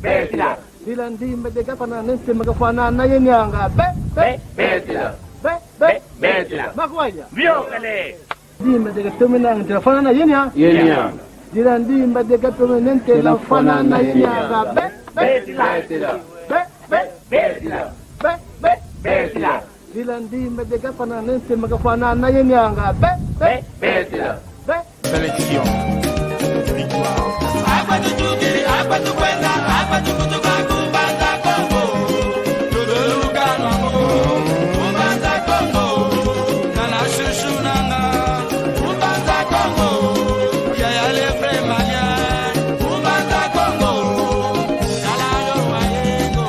betila. Dila ndimba de gapana nese magafanana yenyanga. Betila. Betila. Makwanya. Viokale. Ndimba de gatomina ngirafanana yenya. Yenya. Dila ndimba de gatomina nente la fanana yenyanga. Betila. Betila. Betila. Dila ndimba de gapana nese magafanana yenyanga. Betila. Sélection. Agua tu chukiri, agua tu cuenta, agua tu kutuka kumbanda Congo. Lulu gano kumbanda Congo. Nana shushu nanga kumbanda Congo. Yaya le fremalia kumbanda Congo. Nala yo mayengo.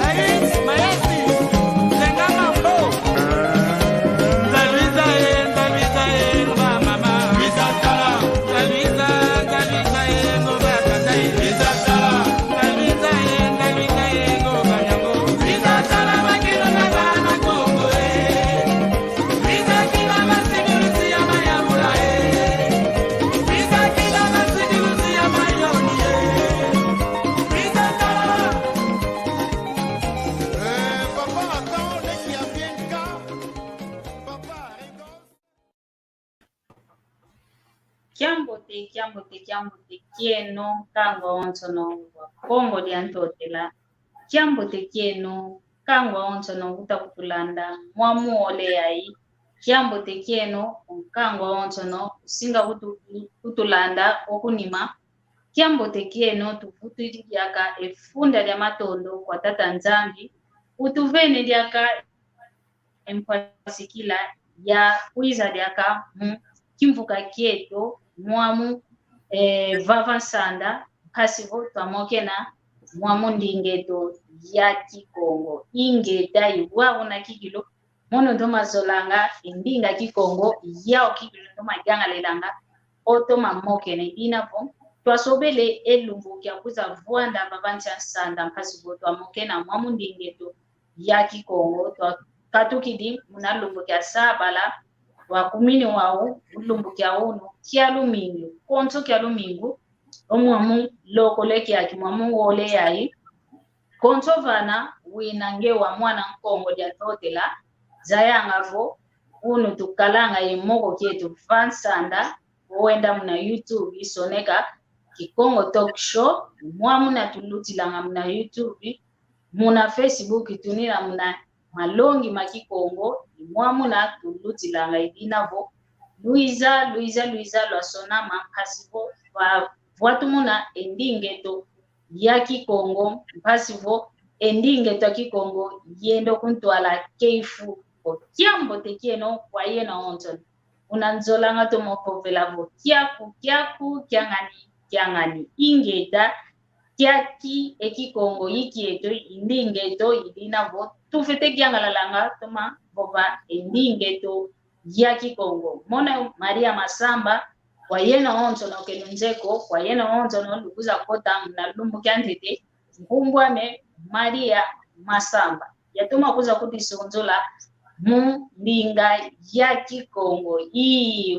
Ladies, maestri, tenga mambo. Kiambote kieno kangwa ontono wa Kongo liantotela kiambote kieno kangwa ontono utakutulanda mwamuole yai kiambote kieno kangwa ontono usinga kutulanda okunima kiambote kieno tufutu yaka efunda lya matondo kwa tata nzambi utuvene lyaka empasikila ya kuiza lyaka kimvuka kieto mwamu vava sanda pasivo twamokena mwamu ndingeto ya Kikongo ingeta iwa una kikilo mono ndoma zolanga indinga Kikongo yao kikilo ndoma ganga lelanga otoma mokene inapo twasobele elumbu kya kuza vuanda babancha sanda pasivo twamokena mwamu ndingeto ya Kikongo twatukidi munalumbu kya sabala wakumini wao ulumbukia uno kialumingo konto kialumingo omwamu lokole kyaki mwamu wole yai konto vana winange wa mwana Nkongo lya totela zayangavo uno tukalanga imoko kyetu fansanda wenda muna YouTube isoneka Kikongo Talk Show mwamu na tulutilanga muna YouTube muna Facebook tunira muna malongi makikongo mwamu na tulutilanga idinavo Luiza lwasona mampasivo watu muna endingeto ya Kikongo mpasivo endingeto ya Kikongo yendo kuntwala keifu o kiambote kieno kwa yena onton unanzolanga to mokovelavo kiaku kiangani ingeta kiaki Kikongo yikieto indingeto idinavo tufete kiangalalanga toma bova endingeto ya Kikongo mona Maria Masamba kwa yena onto na kelunzeko kwa yena onto na lukuza kota na lumbu kyandete mkumbwame Maria Masamba yatuma kuza kuti sonzola ndinga ya Kikongo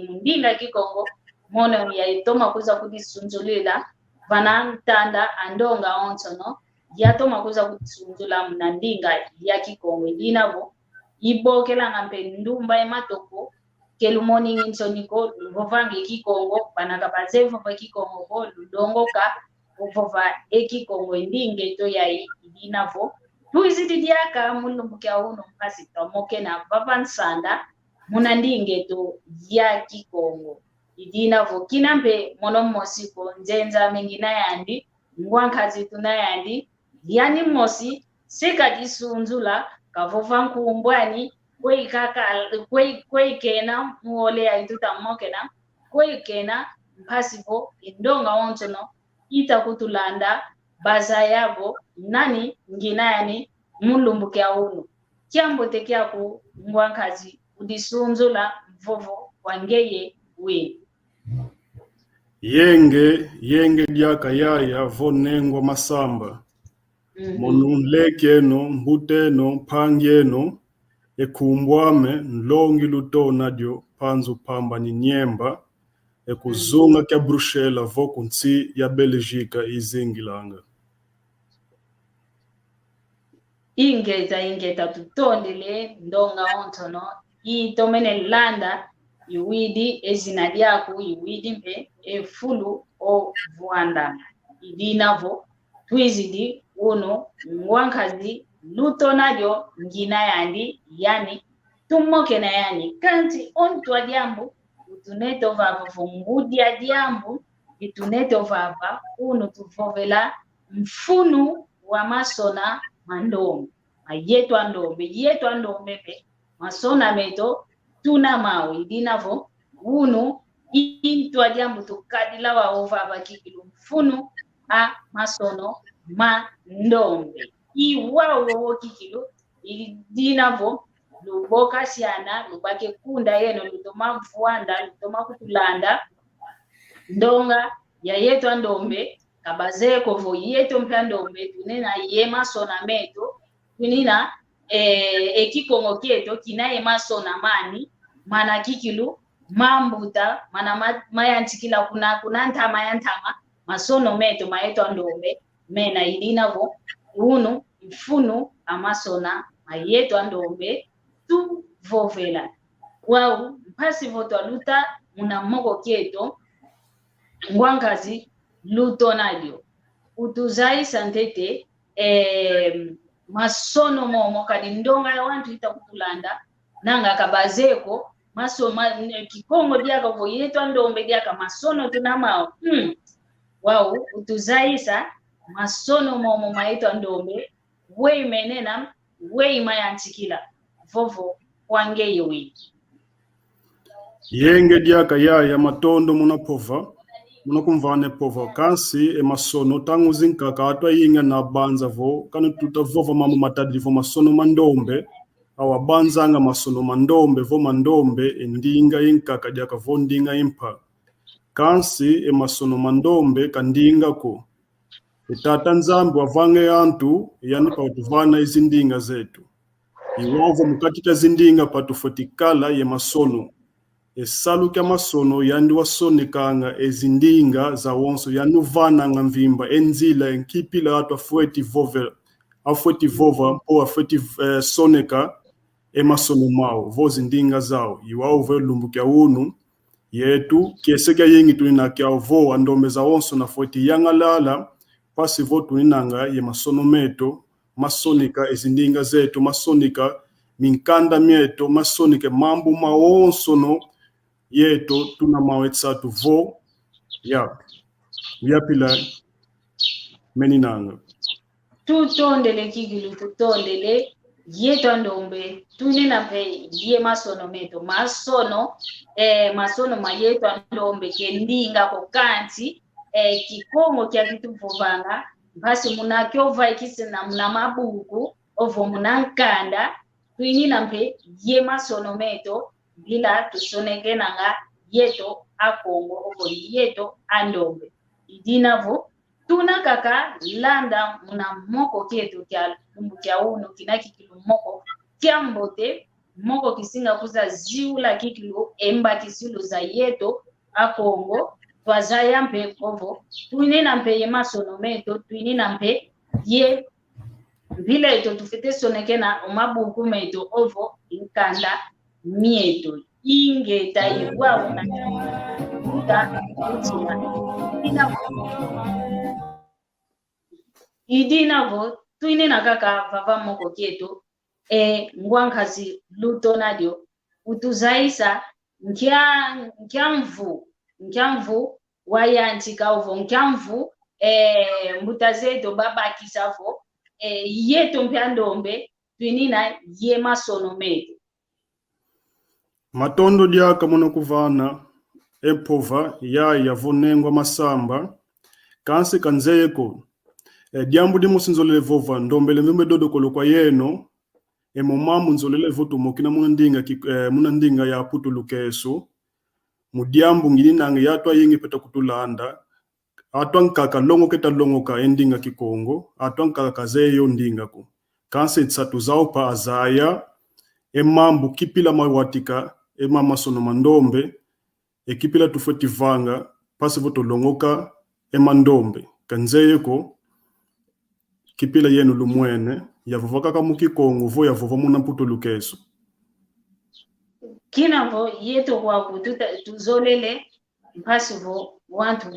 ndinga Kikongo mona yatuma kuza kuti sonzolela vanantanda andonga onto no yatuma kuza kuti sonzola ndinga ya Kikongo dinavo ibokela ngampe ndumba ematoko kelumoni nginsoniko vovange Kikongo banaka bazevo pa Kikongo ko ludongoka uvova Kikongo ndingeto yai idinavo tuizidi diaka mulumbukia uno mpasi tomoke na vapansanda muna ndingeto ya Kikongo idinavo kinambe mono mosiko nzenza mengina yandi ngwankazi tunayandi yani mosi seka disunzula kavova nkumbwani kweikena muole aituta mokena kweikena mpasivo indonga ontono itakutulanda baza yabo nani ngina yani mulumbukia uno kiambote kyako ngwankazi udisunzula mvovo wangeye we yenge diaka yaya vonengwa Masamba monulekeno mbuteno pangyeno ekumbwame nlongi lutona dio panzu pamba ni nyemba kuzunga kya Bruxela vo kuntsi ya Belgica izingilanga. Ingeta tutondele ndonga ontono itomene landa iwidi ezina lyako iwidi mpe efulu o vuanda idinavo twizidi uno ngwankazi luto nalyo ngina yandi yani tumoke na yani kanti ontwa diambu utuneto vava vungudia diambu ituneto vava uno tuvovela mfunu wa masona mandombe ayetwa ndombe pe masona meto tuna mawe idinavo uno intwa diambu tukadila wa ovava kikilu mfunu a masono mandombe iwawo kikilu idinavo luboka siana lubake kunda yeno lutoma vuanda lutoma kutulanda ndonga ya yetwa ndombe kabazeko vo yeto mpya ndombe tunena yema sona meto tunina ekikongo kieto kina yema sona mani mana kikilu mambuta mana mayantikila kuna ntama yantama masono meto mayeto ndombe mena idinavo unu mfunu amasona mayeto ndombe tu vovela wau mpasi voto luta muna moko kieto ngwangazi luto nalyo utuzai santete masono momo kadi ndonga ya wantu ita kutulanda nanga kabazeko kikongo diaka voyetwa ndombe diaka masono tunamao wau utuzaisa masono momo maitwa ndombe wei menena wei mayantikila vovo wange wiki Yenge diaka ya matondo munapova munakumvane pova kansi masono tangu zinkaka atwa yinga na banza vo kanu tutavova mamu matadi vo masono mandombe awa banzanga masono mandombe vo mandombe endinga yinkaka diaka vo ndinga impa kansi masono mandombe kandinga ko tata nzambi wavange antu yani pa utuvana izindinga zetu iwavo mukatita zindinga patufotikala ye masono esalu kya masono yandi wasonekanga ezindinga za wonso yanuvana nga mvimba enzila enkipila atu afueti vova po afueti soneka masono mao vozi ndinga zao iwao ve lumbu kya unu yetu kieseka yengi tunina kya vo andome za wonso na fueti yangalala pasi vo tuninanga ye masono meto masonika ezindinga zetu masonika minkanda mieto masonika mambu mawonso no yeto tuna mawetsatu vo ya yapila meninanga tutondele kigilu tutondele yeto ndombe tunina pe ye masono meto masono mayeto ndombe kendinga ko kanti kikongo kya vitu vovanga basi munakyova ikisina muna mabuku ovo munankanda tuinina mpe ye masono meto bila tusonekena nga yeto akongo ovo yeto andombe idinavo tuna kaka landa muna moko kietu kya lumbu kya uno kina kikilu moko kya mbote moko kisinga kuza ziula kikilu emba kisilu za yeto akongo twazaya mpe ovo tuinina mpe ye masono meto tuinina mpe ye vile ito tufite sonekena umabuku meto ovo inkanda mieto ingeta iwa una idinavo tuinina kaka vava moko kieto ngwankazi luto nadio utuzaisa nkyamvu wayantika ovo nkyamvu mbuta zeto babakisavo yeto mpya ndombe tuinina ye masono meto matondo diaka munakuvana epova ya vonengwa masamba kansi kanzeko diambu dimusinzolele vova ndombele mvimbe dodo kolokwa yeno momamu nzolele voto mokina munandinga ya putu lukeso mudiambu ngininanga yatwa yingi peta kutulanda atwa nkaka longo keta longo ka endinga kikongo atwa nkaka kazeyo ndinga ko kansi tsatu zao pa azaya emambu kipila mawatika emama sono mandombe ekipila tufoti vanga pasi voto longoka emandombe kanzeyeko kipila yenu lumwene yavovaka kamuki Kongo vo yavova muna mputo lukeso kinavo yeto kwa tuzolele mpasivo wantu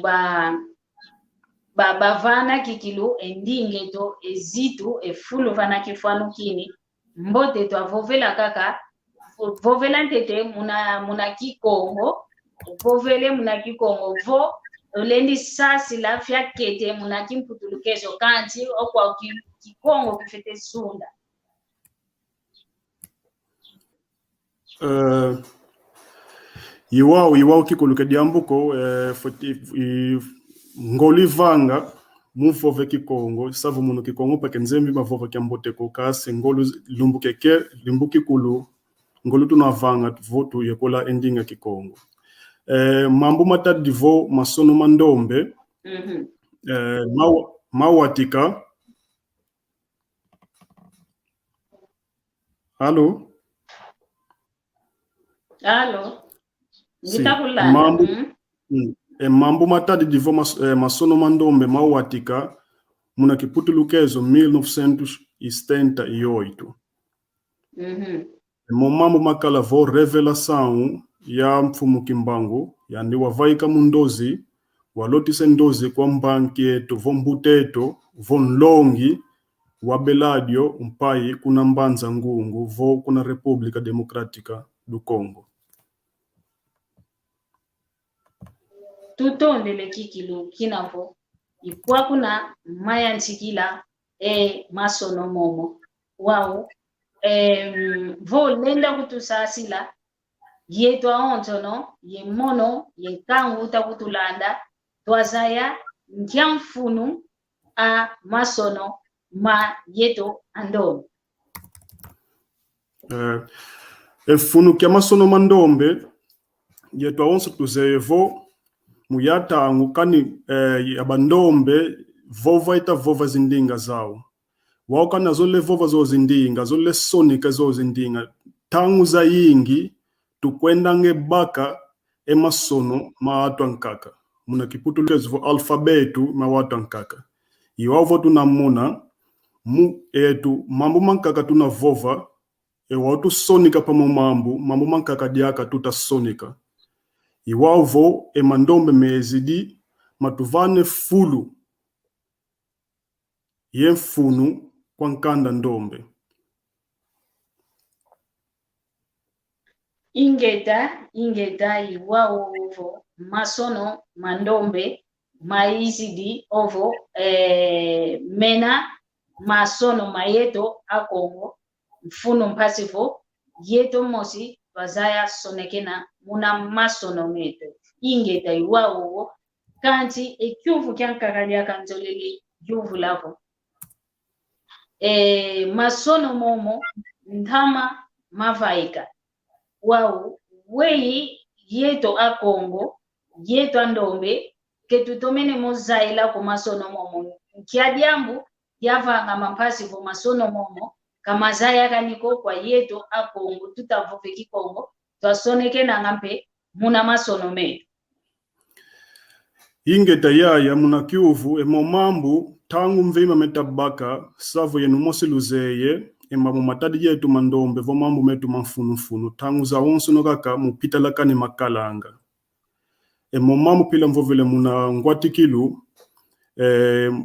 bavana kikilu endinge to ezitu efulu vana kifanu kini mbote to avovela kaka vovela ntete muna kikongo vovele muna kikongo vo olendi sasi la fya kete muna kimputulukezo kanti okwa kikongo kifete sunda iwao kikuluke diambuko ngoli vanga mufove kikongo savu muno kikongo pa kenzembi mavova kiambote kokase ngolu limbuki kulu ngolu tunavanga votu yekola endinga kikongo mambo matadi vo masono mandombe mawatika Halo mambo matadi divo masono mandombe mawatika muna kiputulukezo 1978 mambo makala vo revelação ya mfumu Kimbangu yandi wavaika mundozi walotise ndozi kwa mbanki yetu vo mbuteto vo nlongi wa Beladio mpai kuna mbanza ngungu vo kuna República Democrática do Congo tutondele kikilu kinavo ipwa kuna maya nchikila masono momo wao vo lenda kutusasila yetu aontono ye mono ye kangu takutulanda twazaya ntiamfunu a masono ma yeto andombe efunu kia masono mandombe yetu aonso tuzeyevo muyatangu kani abandombe vova zindinga zao wao kana zole vova zo zindinga zole sonika zo zindinga tangu za yingi tukwenda ngebaka emasono maatwa nkaka muna kiputulukezo vo alfabetu mawatwa nkaka iwavo tunamuna etu mambo mankaka tunavova watu sonika pamo mambo mankaka diaka tutasonika iwavo emandombe mezidi matuvane fulu yemfunu kwa nkanda ndombe ingeta iwao ovo masono mandombe maizidi ovo mena masono mayeto akongo mfuno mpasivo yeto mosi bazaya sonekena muna masono meto ingeta iwao kanti ekyuvu kyankakalia kanzolele yuvu lavo masono momo ndama mavaika wao wei yeto akongo yeto andombe ketutomene mozaila ku masono momo kiadiambu yavanga mampasi vo masono momo kama zaya kaniko kwa yeto akongo tutavove kikongo twasoneke na ngampe muna masono meto ingeta yaya muna kiuvu emomambu tangu mvima metabaka savo yenu mosi luzeye embamu matadi yetu mandombe vo mambu metu manfunufunu tangu za onso nokaka mupita lakani makalanga emomambu pila mvovele muna ngwatikilu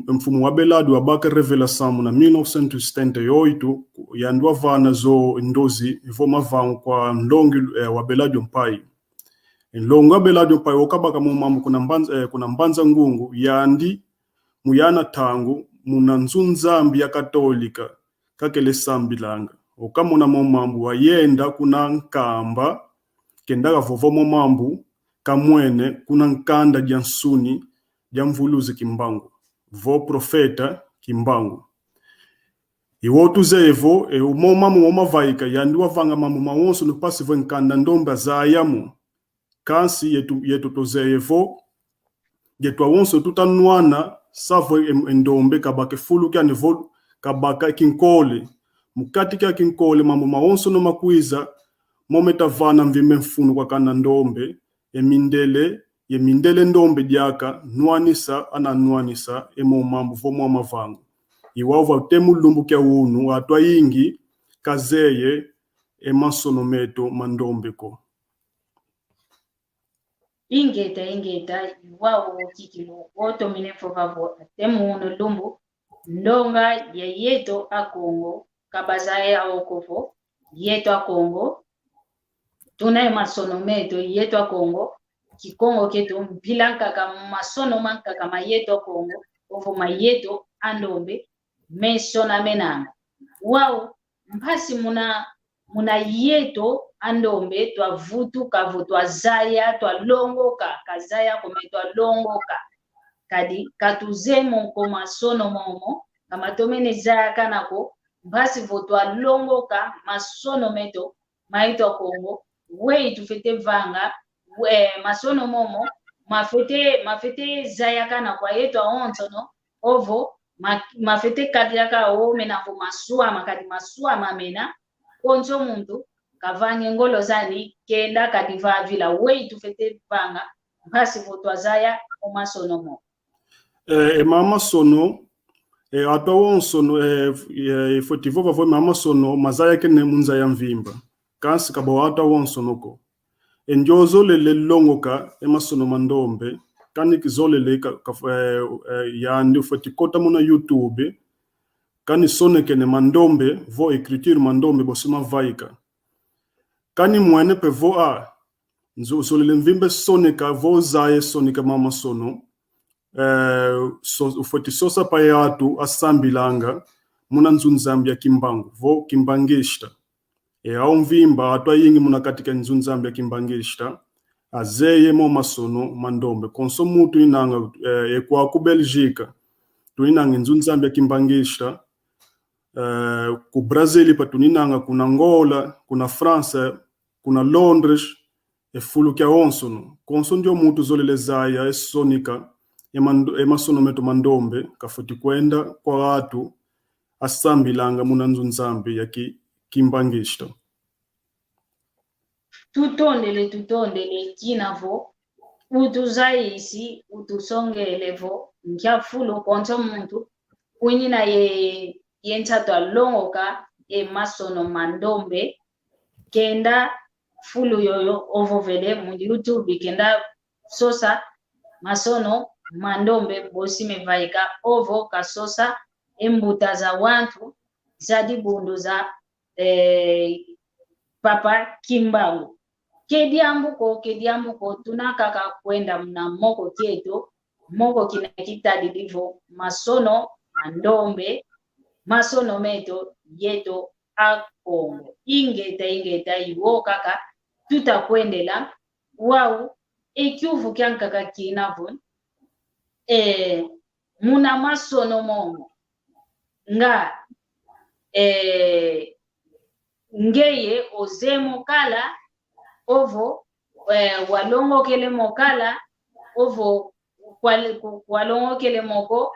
mfumu wa Belado wabaka revelação muna 1978 yandwa vana zo ndozi vo mavangu kwa nlongi wa Belado mpai nlongo wa Belado mpai okabaka momambu kuna mbanza ngungu yandi muyana tangu muna nzunzambi ya katolika kakele sambilanga okamuna momambu wayenda kuna nkamba kendaga vovo momambu kamwene kuna nkanda jansuni jamvuluzi Kimbangu vo profeta Kimbangu iwotu zevo umomamu womavaika yandiwa vanga mamu mawonso nupasi vo nkanda ndomba zayamu kansi yetu tozevo yetu awonso tutanwana savo endombe kabake fulu kyane vo kabaka kinkole mukati kya kinkole mamu mawonso no makwiza mometavana mvime mfunu kwa kana ndombe mindele ndombe diaka nuanisa ana nuanisa emo mambo vomo mavango iwava temu lumbu kya unu atwa yingi kazeye emasonometo mandombe ko ingeta iwawo kikilo woto minefo vavo temu uno lumbu ndonga ya yeto a Kongo kabazaye a okovo yeto a Kongo tuna masonometo yeto a Kongo kikongo ketu mpilanka kama masono manka kama yeto a Kongo ovo mayeto andombe mesona menanga wao mpasi muna yeto andombe twa vutu kavu twa zaya twa longoka kazaya kome twa longoka kadi katuzemo ko masono momo kama tomene zaya kanako mpasi vo twa longoka masono meto maito Kongo we tufete vanga we masono momo mafete zaya kanako yeto ontono ovo mafete kadiaka o menavo masua makadi masua mamena konso muntu kavange ngolo zani kenda kadiva vila we tufete vanga mpasi vo twa zaya o masono mo mama sono atwa wonsono fotivo vavo mama sono mazaya kene munza ya mvimba kansi kabo atwa wonsono ko enjozo lele longoka emasono mandombe kani kizolele yandi fotikota muna YouTube kani sone kene mandombe vo écriture mandombe bosima vaika kani mwene pe vo nzo solele mvimbe sonika vo zaye sonika mama sono foti sosa pa yatu asambilanga muna nzunzambi ya kimbangu vo kimbangishta au mvimba atwa yingi muna katika nzunzambi ya kimbangishta azeye mo masono mandombe konso mutu inanga kwa ku Belgica tu inanga nzunzambi ya kimbangishta ku Brazil pa tuninanga kuna Angola kuna France kuna Londres fulu kya onsono konso ndio mutu zolele zaya esonika emasono meto mandombe kafuti kwenda kwa watu asambilanga muna nzunzambi ya kimbangishta tutondele kinavo utuzaisi utusongelevo nkiafulo konso muntu unina yenchato alongoka masono mandombe kenda fulu yoyo ovovele mu YouTube kenda sosa masono mandombe bosime vaika ovo kasosa embuta za wantu zadi bundu za papa kimbangu kediambuko tunakaka kwenda mna moko kieto moko kinakita didivo masono mandombe masono meto yeto a Kongo ingeta iwo kaka tutakwendela wau ekyuvu kyankaka kinavo muna masono momo nga ngeye ozemo kala ovo walongokele mokala ovo walongokele moko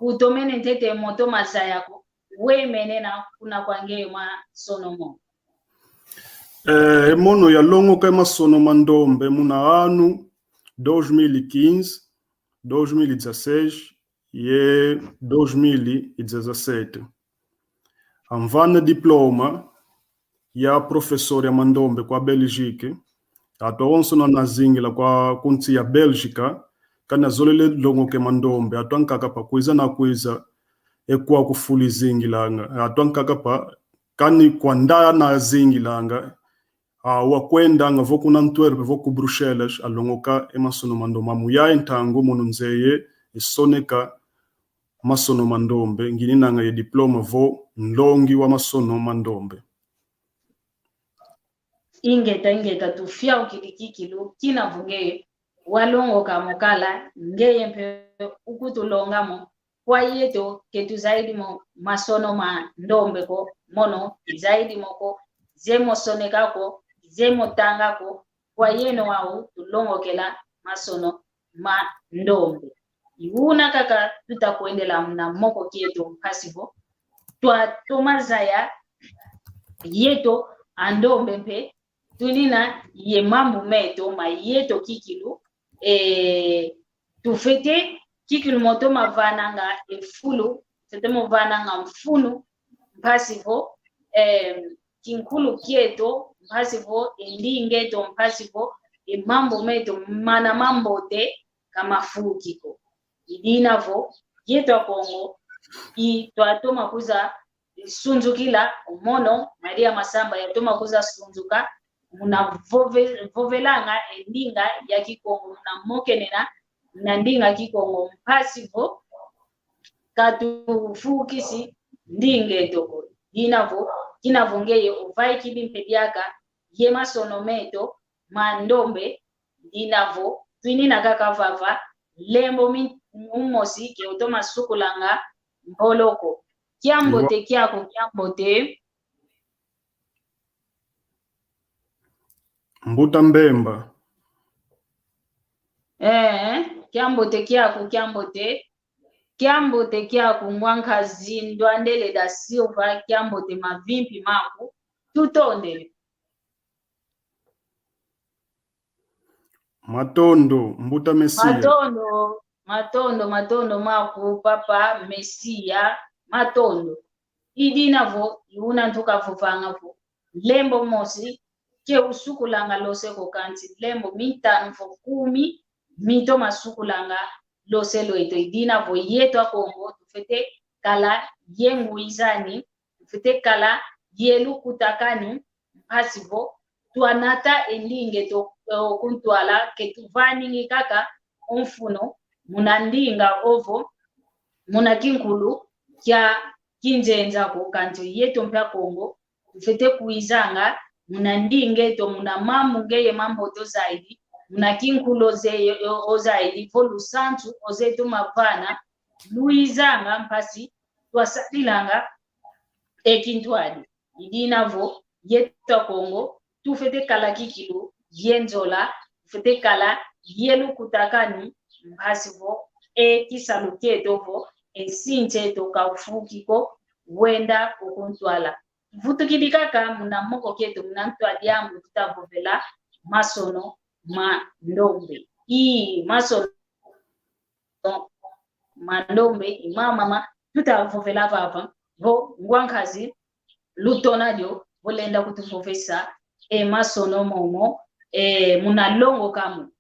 utomene ntete moto masayako we menena kuna kwangeyo masono momo mono ya longoka masono mandombe muna anu 2015 2016 e 2017 anvana diploma ya professor ya mandombe kwa Belgique ato onso na zingila kwa kunti ya Belgica kana zolele longoke mandombe ato ankaka pa kuiza na kuiza kwa kufuli zingilanga ato ankaka pa kani kwa ndaya na zingilanga wakwenda nga voku na Antwerp voku Bruxelles alongoka emasono mandombe muya entango mununzeye isoneka masono mandombe ngini nanga ye diploma vo nlongi wa masono mandombe ingeta tufia ukilikikilo kina vunge walongoka mokala ngeye mpe ukutulongamo kwa yeto ketu zaidi mo masono mandombe ko mono zaidi moko zemo sonekako zemo tangako kwa yeno wao tulongokela masono mandombe iuna kaka tutakwendela mna moko kieto mpasivo twa tomazaya yeto andombe mpe tunina ye mambo meto ma yeto kikilu tufete kikilu moto mavananga efulu fete movananga mfunu mpasivo kinkulu kieto mpasivo endingeto mpasivo mambo meto mana mambo te kama fukiko idinavo yeto Kongo itwatoma kuza sunzukila umono Maria Masamba yatoma kuza sunzuka muna vovelanga endinga ya Kikongo muna mokenena na ndinga Kikongo mpasivo katufukisi ndinge toko dinavo kinavongeye uvai kibimpediaka yema sonometo mandombe dinavo twinina kakavava lembo umosi ke utoma sukulanga mboloko kiambote kyako kiambote Mbuta Mbemba kiambote kyako kiambote kyako mwankazi Ndwandele da Silva kiambote mavimpi mako tutonde Matondo Mbuta Mesia matondo mako papa Mesia matondo idinavo iuna ntukavuvangavo lembo mosi ke usukulanga loseko kanti lembo mitano fo 10 mito masukulanga loselo ito idinavo yeto Kongo tufete kala yenguizani tufete kala yelu kutakani mpasivo tuanata endinge to kuntwala ketuvani kaka umfuno munandinga ovo muna kinkulu kya kinjenza ko kanti yeto mpya Kongo tufete kuizanga munandinge to muna mamu ngeye mambo to zaidi muna kinkulo ze ozaidi volu santu ozetu mapana luizanga mpasi twasalilanga ekintwali idinavo yeto Kongo tufete kala kikilu yenzola tufete kala yelu kutakani mpasivo kisaluketo esinche to kaufukiko wenda okuntwala vutukidikaka muna moko keto muna ntwali yangu tutavovela masono mandombe masono mandombe imama tutavovela papa vo ngwankazi lutonadio volenda kutuvovesa masono momo muna longo kamu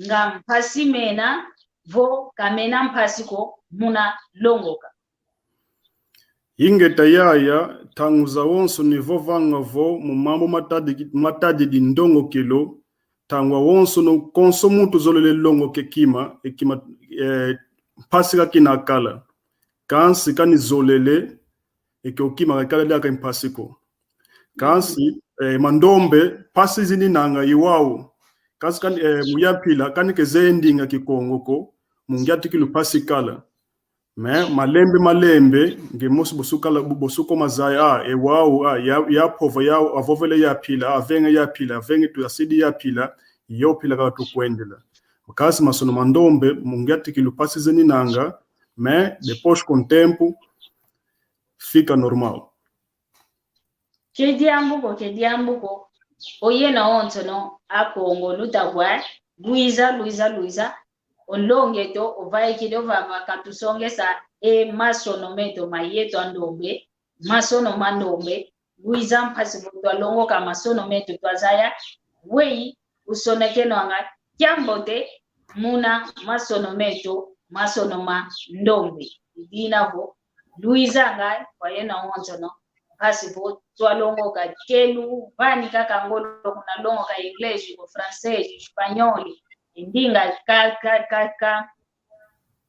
nga mpasi mena vo kamena mpasiko muna longoka Ingeta yaya tanguza wonso nivo vanga vo mumambo matadi di ndongo kilo tangwa wonso no konsomutu zolele longo kekima pasika kinakala kansi kani zolele okima kakala daka impasiko kansi mandombe pasi zini nanga iwawu kansi kani muyapila kani kezendinga Kikongo ko mungyati kilu pasikala malembe ngemosi bosuko mazaya ewawu ya pova ya avovele ya pila avenge tu asidi ya pila yo pila ka tu kwendela kasi masono mandombe mungyati kilu pasi zeni nanga depois com tempo fica normal kediambuko oyena onto no akongo lutagwa Luiza onlongeto ovai kidova katusongesa masono meto mayeto andombe masono mandombe Luiza mpasivuto alongo ka masono meto twazaya wei usonekeno anga kyambote muna masono meto masono mandombe idinavo Luiza nga kwayena onto no pasivo twalongo ka kelu vani kaka ngolo kuna longo ka English ko francais espanhol indinga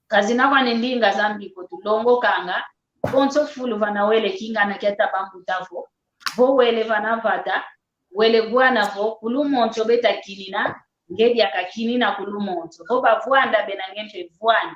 kazina kwa ndinga zambi ko tulongo kanga konso fulu vana wele kinga na keta bambu tavo vo wele vana vada wele bwana vo kulumonto beta kinina ngedi akakinina kulumonto vo bavwanda bena ngempe vwanda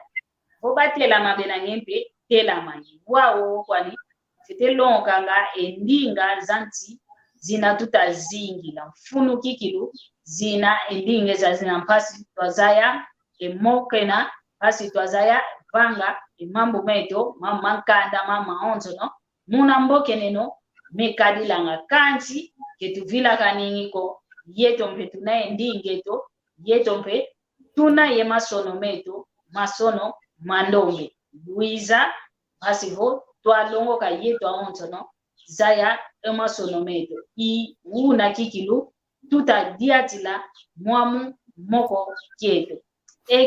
vo batela mabena ngempe tela manyi wao kwani fitelongo kanga endinga zanti zina tutazingila mfunu kikilu zina endinge za zina mpasi twazaya emokena pasi twazaya vanga mambo meto mama nkanda mama onzo no muna mboke neno mekadilanga kanti ketuvila kaningiko yetombe tunaye ndingeto yetombe tunaye masono meto masono mandombe Luiza pasivo twalongoka yetu aontono zaya emasono meto I una kikilu tutadiatila mwamu moko kieto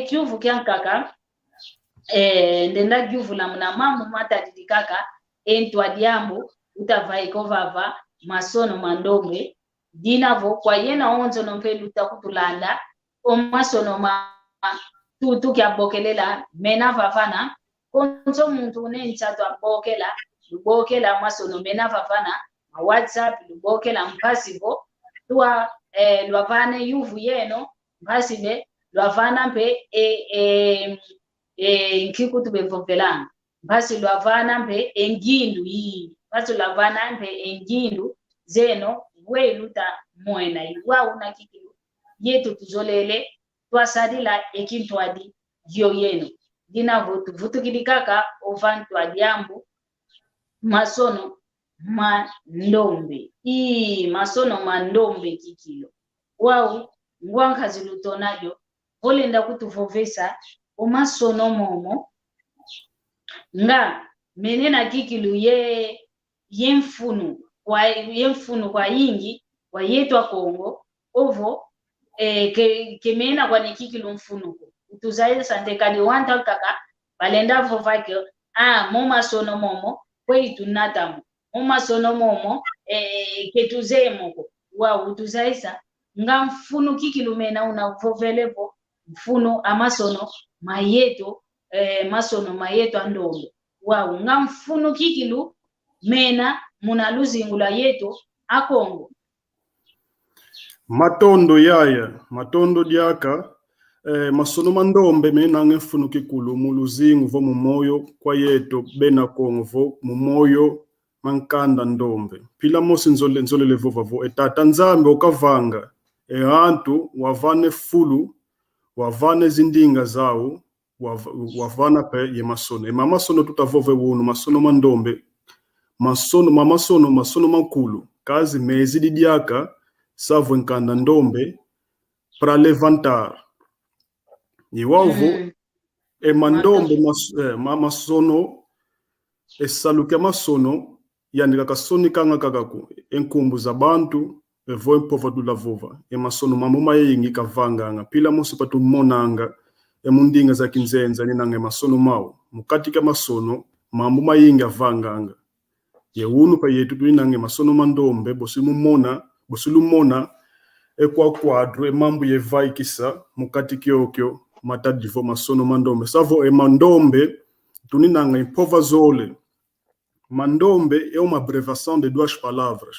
kyuvu kyankaka ndenda gyuvu la mna mamu matadikaka entwa diambo utavaikovava masono mandombe dinavo kwa yena onzo nompelu takutulanda o masono tutu kya bokelela mena vavana konzo muntu nenchato abokela masono mena vavana WhatsApp lubokela mpasivo tua lwavane yuvu yeno mpasive lwavana mpe nkikutu bevovelanga basi lwavana mpe engindu yi basi lwavana mpe engindu zeno weluta mwena iwa una kikilu yetu tuzolele twasadila ekintwadi yo yeno dina vutukidikaka ovantu adiambu masono mandombe masono mandombe kikilo wau ngwankazi lutonajo olenda kutuvovesa omasono momo nga menena kikilu yemfunu kwa yingi kwa yetwa Kongo ovo kemena kwa nikikilu mfunuko utuzaile sante kadi wanta kaka balenda vovake moma sono momo kweli tunatamu moma sono momo ketuzemoko wa utuzaisa nga mfunu kikilu mena unavovelevo mfuno amasono mayeto masono mayeto andombe wa nga mfuno kikilu mena munaluzingula yeto akongo matondo yaya matondo diaka masono mandombe mena mfuno kikulu muluzingu vo mumoyo kwa yeto bena kongo vo mumoyo mankanda ndombe pila mosi nzolele vovavo etata nzambe okavanga ehantu wavane fulu wavane zindinga zawo wavana pe ye masono masono tutavove wunu masono mandombe masono makulu kazi mezi didiaka savo nkanda ndombe pra levantar iwavo mandombe masono esaluke masono yandika kasoni kanga kakaku enkumbu za bantu evo empova dulavova masono mamuma yingi kavanganga pila mosi patu monanga mundinga za kinzenza ninanga masono mau mukati ka masono mamuma yingi avanganga unu pa yetu tuninanga masono mandombe bosilumona kwa quadro mambu yevaikisa mukati kyokyo matadivo masono mandombe savo mandombe tuninanga impova zole mandombe é uma abreviação de duas palavras.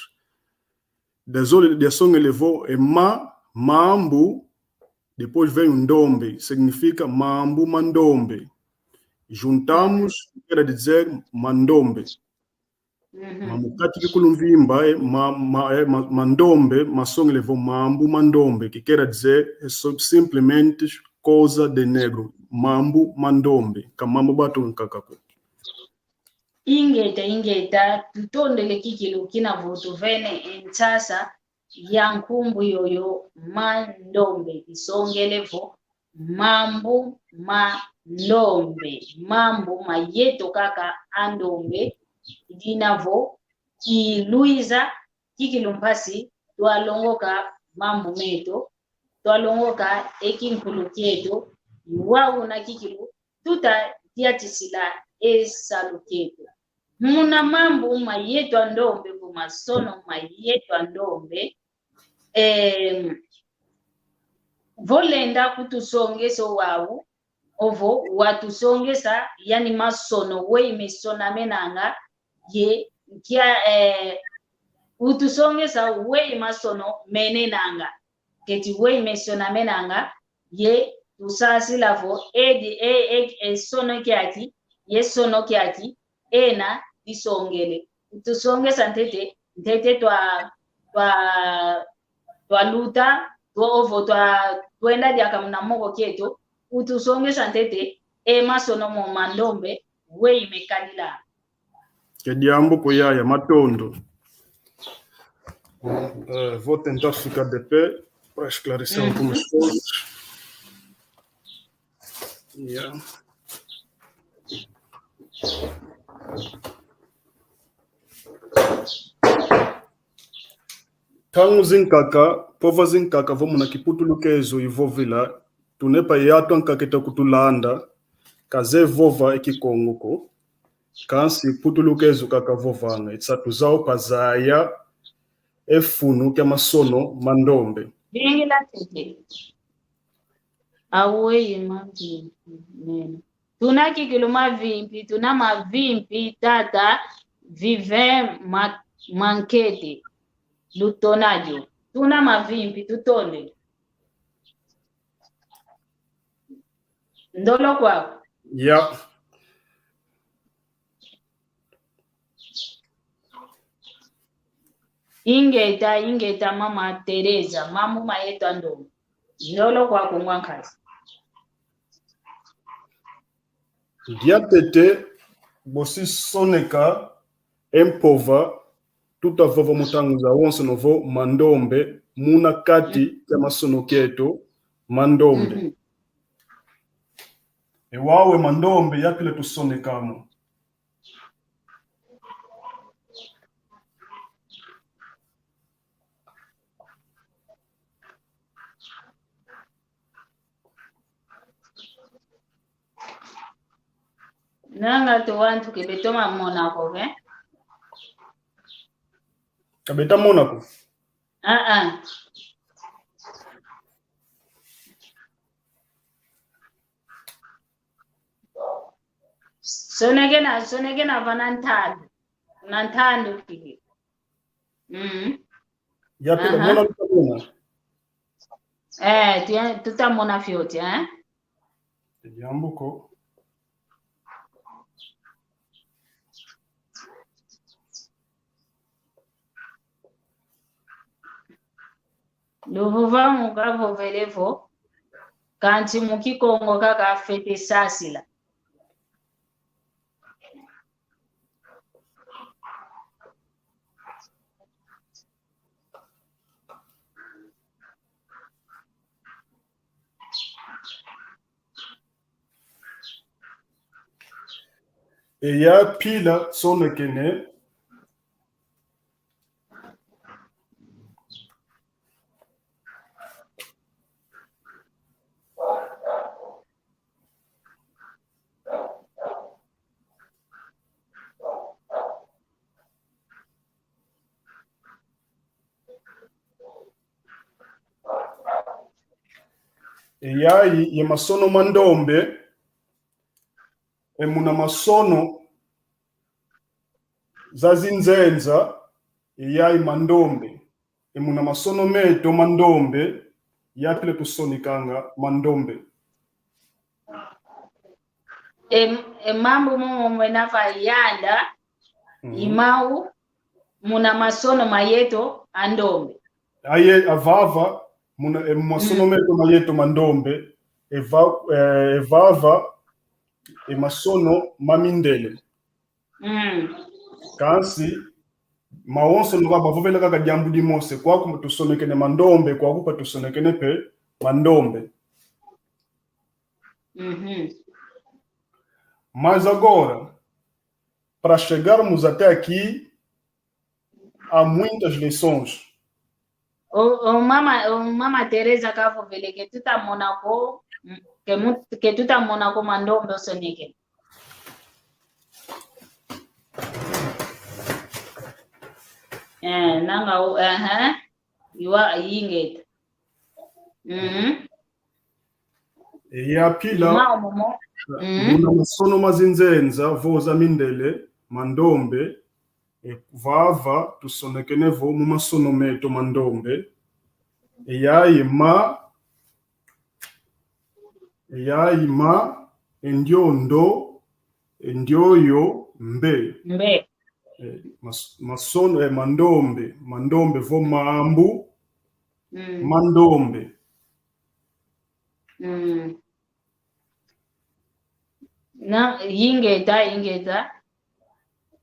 De som elevou é mambu, depois vem ndombe, significa mambu mandombe. Juntamos, quer dizer mandombe. Mamukati que kulumvimba é mandombe, mas som elevou mambu mandombe, que quer dizer é simplesmente coisa de negro. Mambu mandombe, kamambu batu nkakaku. ingeta tutondele kikilu kina votu vene entsasa ya nkumbu yoyo mandombe isongelevo mambu mandombe mambu mayeto kaka andombe dinavo Luiza kikilu mpasi twalongoka mambu meto twalongoka ekinkulu kieto wawu na kikilu tuta tiatisila esaluketo muna mambo mayetu andombe masono mayetu andombe volenda kutusongeso wawu ovo watusongesa yani masono we mesona menanga ye kia utusongesa we masono menenanga keti we mesona menanga ye tusasi lavo sono kiati yesono kiati ena disongele tusongesa ntete twa luta ovo twenda diaka mnamoko kieto utusongesa ntete masono mo mandombe we imekalila kediambo kuyaya matondo Vou tentar ficar de pé para esclarecer algumas coisas. Yeah. Tangu zinkaka, pova zinkaka vamos na kiputulukezo ivovila, tunepa yato ankaketa kutulanda, kaze vova ekikongoko, kansi putulukezo kaka vovanga, itsatuzao pazaya, efunu kya masono mandombe. Vingi la tete. Awe mavimpi. Tuna kikilo mavimpi, tuna mavimpi tata vive mankete. Lutonadio. Tuna mavimpi tutone. Ndolo kwa. Yeah. Ingeta mama Teresa, mamu maeto ando. Ndolo kwa kumwankazi. Diatete, bosi soneka, empova, tuta vova mutangu za onse novo mandombe, muna kati ya masono keto, mandombe. Ewawe mandombe yakile tusonekamo. Nanga to wantu kibetoma Monaco, eh? Kabeta Monaco? Sonegena vanantando. Nantando kiki. Ya pila Monaco mona. Tuta mona fioti, eh? Jambuko. Luvuva mugavo velevo. Kanti mukikongo kaka fete sasila. E ya pila sonekene. Eyayi ye masono mandombe emuna masono zazinzenza eyayi mandombe emuna masono meto mandombe yapile tusonikanga mandombe Mambo mumwe nafa yanda imau muna masono mayeto andombe aye avava muna masono meto mayeto mandombe evava masono mamindele kansi maonso no baba vovela kaka jambu di mose kwa kuma tusonekene mandombe kwa kupa tusonekene pe mandombe. Mas agora, para chegarmos até aqui, há muitas lições. Mama Teresa kavo vele que tu tá Monaco, que tu tá Monaco mandombe soneke. Nanga iwa yingeta. E a pila muna masono mazinzenza voza mindele mandombe vava tusonekene vo mu masono meto mandombe eyayi ma endiondo endioyo mbe masono mandombe vo mambu mandombe na yingeta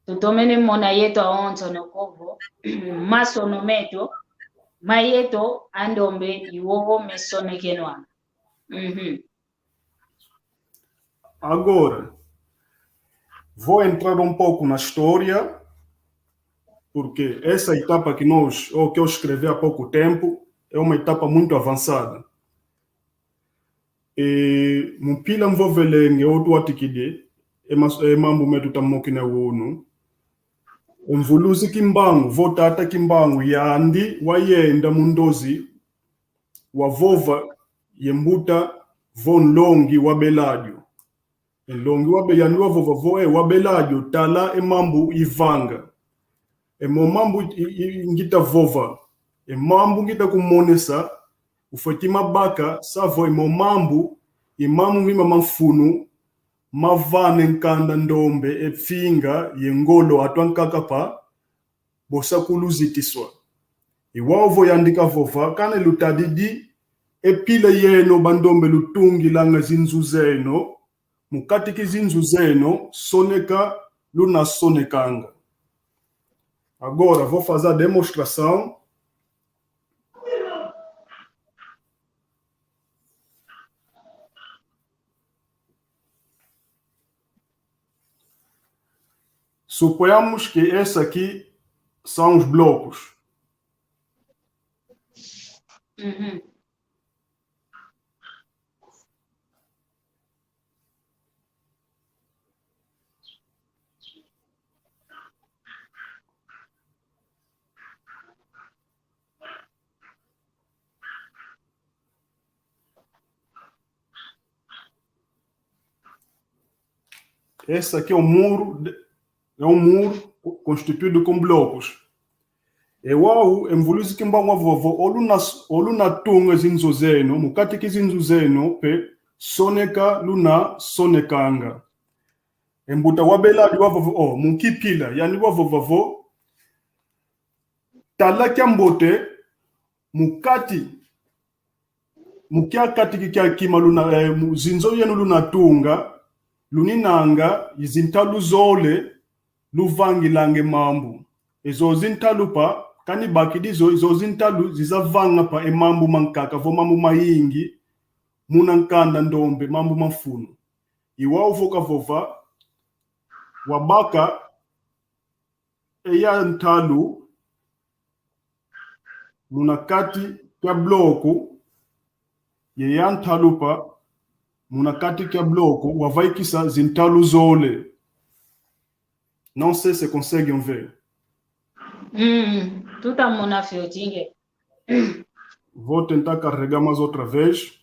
tutomene mona yetu aonzo nokovo masono meto mayeto andombe iwowo mesonekenwa. Agora, vou entrar um pouco na história, porque essa etapa que eu escrevi há pouco tempo, é uma etapa muito avançada. E mpila mvovelenge otu watikide, mambo metu tamoki na wonu. Mvuluzi kimbangu, votata kimbangu, yandi wayenda mundozi, wavova yembuta von longi wabeladio. Longi wabeyani wavova voe wabeladio tala mambo ivanga. Mambo ngita vova. Mambo ngita kumonesa, ufatima baka, savo mambo, imamu mima mafunu, mavane nkanda ndombe, epfinga, yengolo atwankakapa, bosa kuluzitiswa. Iwavo yandika vova, kane lutadidi, epile yeno bandombe lutungi langa zinzu zeno, mukatiki zinzu zeno, soneka luna sonekanga. Agora, vou fazer a demonstração. Suponhamos que esse aqui são os blocos. Esse aqui é um muro constituído com blocos. Ewau emvuluzi kimbangu vovo oluna tunga zinzo zeno mukati kizinzo zeno pe soneka luna sonekanga. Embuta wabeladi wavovo mukipila yani wavovo talakya mbote mukati mukyakati kikya kima luna zinzo yenu luna tunga luninanga izintalu zole luvangilange mambu. Ezo zintalu pa kani bakidizo izo zintalu zizavanga pa mambu mankaka vo mambu mayingi munankanda ndombe mambu mafunu. Iwa uvoka vova wabaka eya ntalu munakati kya bloku yeya ntalu pa munakati kya bloco wavaikisa zintalu zole. Não sei se conseguem ver. Tudo mona fiotinge. Vou tentar carregar mais outra vez.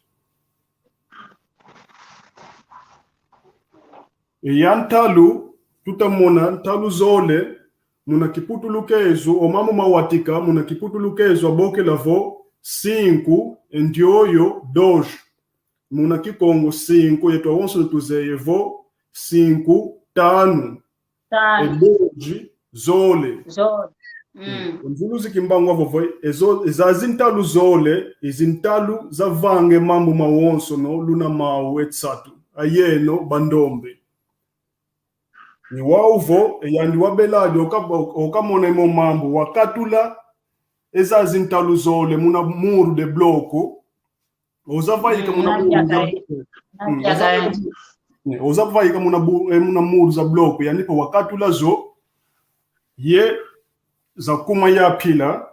E antalu tuta mona ntalu zole muna kiputu lukezo o mamu mawatika muna kiputu lukezo aboke lavo 5 endioyo 2. Muna kikongo 5 yetu awonso tuzeyevo 5 tano edoji zole mvuluzi kimbangu avovo eza zintalu zole izintalu zavange mambo mawonso no luna mawu etsatu ayeno bandombe ni wauvo yandi wabeladi okamona imo mambo wakatula eza zintalu zole muna muru de bloko ozavaika muna muru za bloco yanipo wakati ulazo ye za kuma ya pila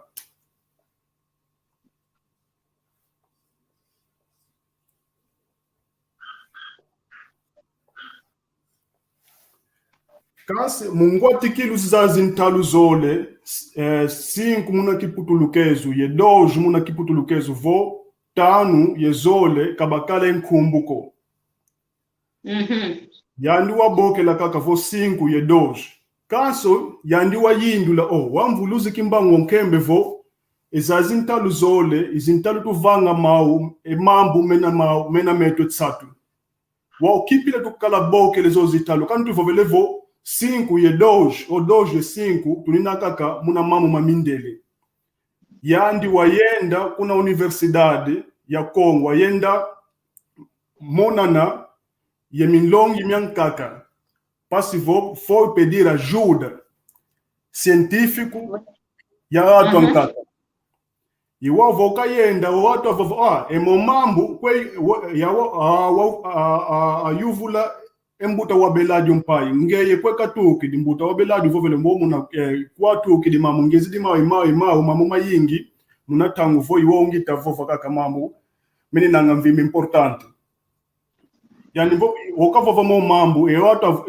kasi mungwati kilu za zintalu zole 5 muna kiputulukezo ye 2 muna kiputulukezo vo 5 yezole kabakala enkumbuko. Yandi wabokela kaka vo 5 ye 2. Kanso yandi wayindula wamvuluzi kimbangu nkembe vo ezazintalu zole izintalu tuvanga mau emambu mena meto tsatu. Wa okipile tukala bokele zo zitalu kantu vovele vo 5 ye 2 o 2 ye 5 tunina kaka muna mamu mamindele. Yandi wayenda kuna universidade ya Kongo wayenda monana ye minlongi miankaka passivo foi pedir ajuda científico ya atuankaka iwavo kayenda watu avavo emomambu kwe ayuvula embuta wa Beladio mpai ngeye kwe katuki di mbuta wa Beladio vovele mbomu na kwatuki di mamu ngezi di mau mamu mayingi muna tangu vo iwongi tavova kaka mamu mini nanga mvimi importante yani wakavova mambu watu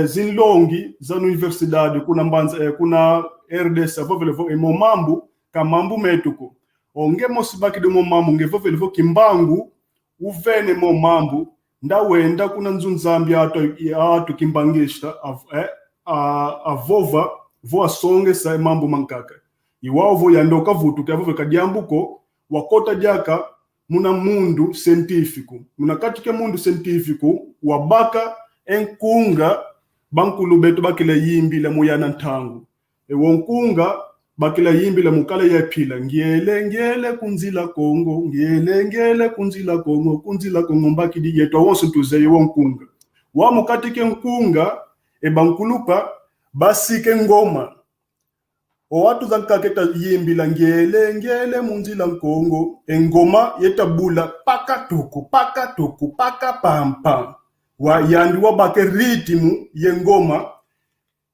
zinlongi za universidade kuna mbanza kuna RDS vovele vo emomambu kamambu metuko onge mosibaki de momambu ngevovele vo kimbangu uvene momambu ndawenda kuna nzunzambi atu kimbangishta avova vo asonge sa mambu mankaka iwavo yandoka vutu kavove kadiambuko wakota jaka muna mundu científico muna katike mundu científico wabaka enkunga bankulu betu bakila yimbi la muyana ntangu wonkunga bakila yimbi la mukala ya pila ngele kunzila Kongo ngele kunzila Kongo mbaki di yeto wonsu tuze wonkunga wa mukatike nkunga bankulupa basike ngoma watu zankaketa yimbi la ngele munzila Kongo engoma yetabula paka tuku paka pampa wa yandi wabake ritmu yengoma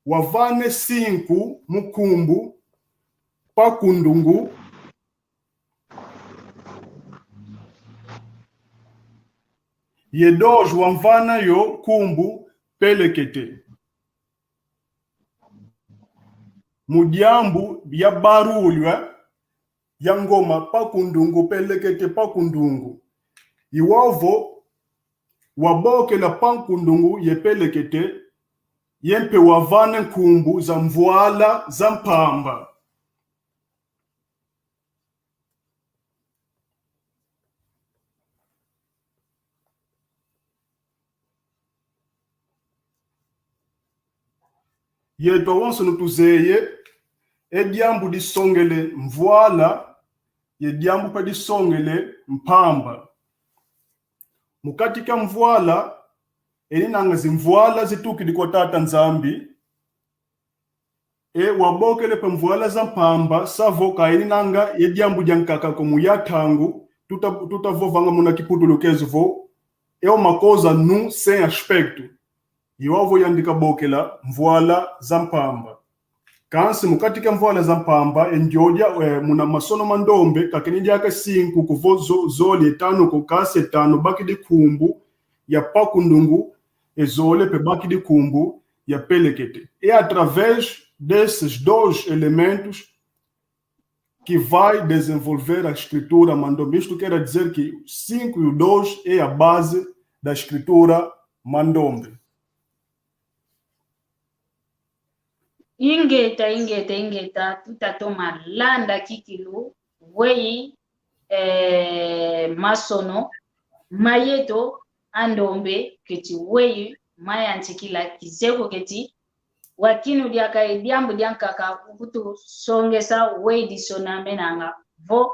wavane 5 mukumbu pakundungu yedoje wamvana yo kumbu pelekete mudiambu ya barulwa ya ngoma pakundungu pelekete pakundungu iwavo waboke la pakundungu ye pelekete yempe wavane kumbu za mvuala za mpamba yeto wonso nutuzeye ediambu disongele mvuala yediambu pa disongele mpamba mukatika mvuala nanga zimvuala zituki dikotata nzambi wabokele pa mvuala za mpamba savoka nanga yediambu jankaka komu yatangu tutavovanga muna kiputulokezo vo makoza nu sem aspecto iwavo yandika bokela mvuala za mpamba kansi mukatika mvuala za mpamba endioja muna masono mandombe kakenija ka 5 kuvozo zoli 5 kokase 5 baki di kumbu ya pakundungu ezole pe baki di kumbu ya pelekete através desses dois elementos que vai desenvolver a escritura mandombe. Isto quer dizer que 5 e o 2 é a base da escritura mandombe. ingeta tutatoma landa kikilu wei masono mayeto andombe keti wei mayantikila kizeko keti wakinu diaka idiambu diankaka kutu songesa wei disona menanga vo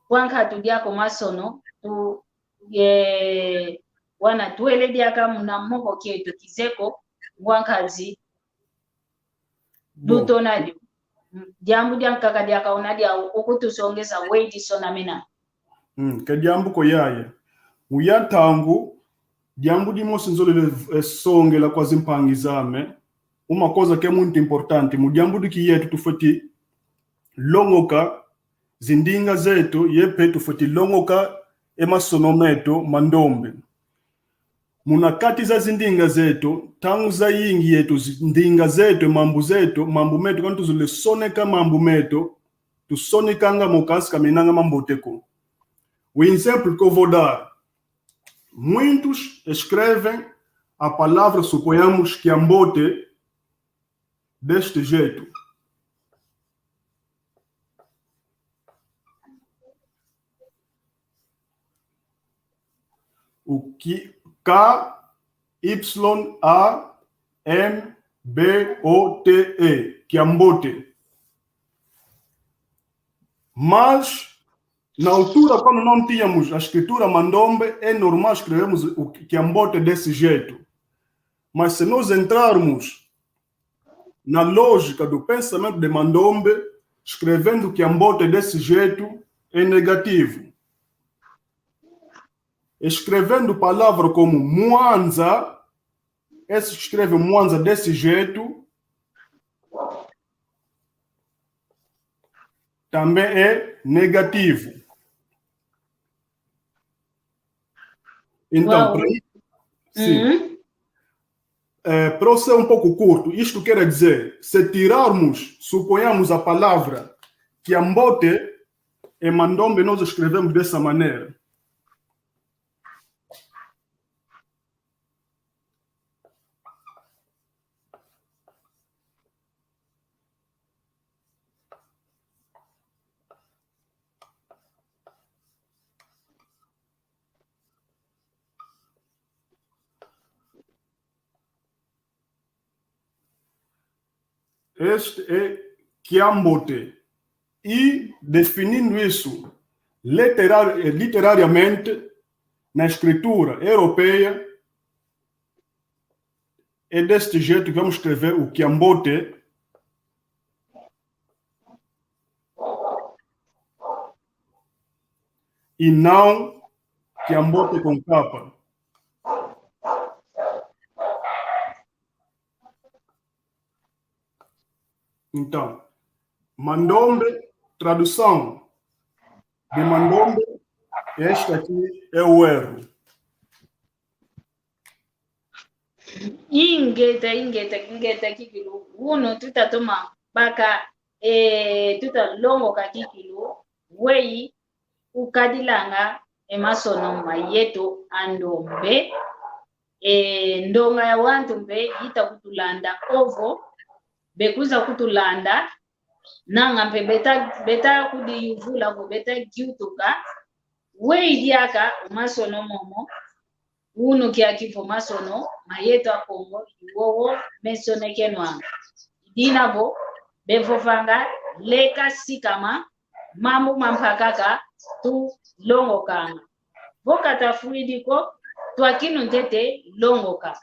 wanka tu diako masono tu wana tuele diaka munamoko kieto kizeko wankazi dutonadio jambu diankaka diaka unadia ukutu songesa wei disona mena kadiambu ko yaya uyatangu jambu dimosi nzolele songela kwa zimpangi zame uma coisa que é muito importante mujambu diki yetu tufoti longoka zindinga zetu yepe tufoti longoka emasonometo mandombe munakati za zindinga zetu tangu za yingi yetu zindinga zetu mambu metu kantu zule soneka mambu metu tu sonikanga mukasi kaminanga mamboteko o exemplo que eu vou dar muitos escrevem a palavra suponhamos que ambote deste jeito. O que K-Y-A-M-B-O-T-E, Kiambote. Mas, na altura, quando não tínhamos a escritura mandombe, é normal escrevermos o Kiambote desse jeito. Mas se nós entrarmos na lógica do pensamento de mandombe, escrevendo Kiambote desse jeito é negativo. Escrevendo palavra como Mwanza, esse escreve Mwanza desse jeito, também é negativo. Então, para ser um pouco curto, isto quer dizer, se tirarmos, suponhamos a palavra Kiambote e Mandombe, nós escrevemos dessa maneira. Este é Kiambote. E, definindo isso literariamente, na escritura europeia, é deste jeito que vamos escrever o Kiambote. E não Kiambote com capa. Então, Mandombe, tradução de Mandombe, este aqui é o erro. Ingeta kikilu. Uno tutatoma baka tuta longo kakikilu. Wei ukadilanga emasono mayeto andombe. Ndonga ya wantu mbe yita kutulanda ovo. Bekuza kutulanda nanga mpe beta kudi yuvula ko beta giutuka wei diaka masono momo uno kia kifo masono mayeto akongo iwowo mesone kenwa dinabo befofanga leka sikama mamu mampakaka tu longo kanga boka tafuidiko twakinu ntete longo ka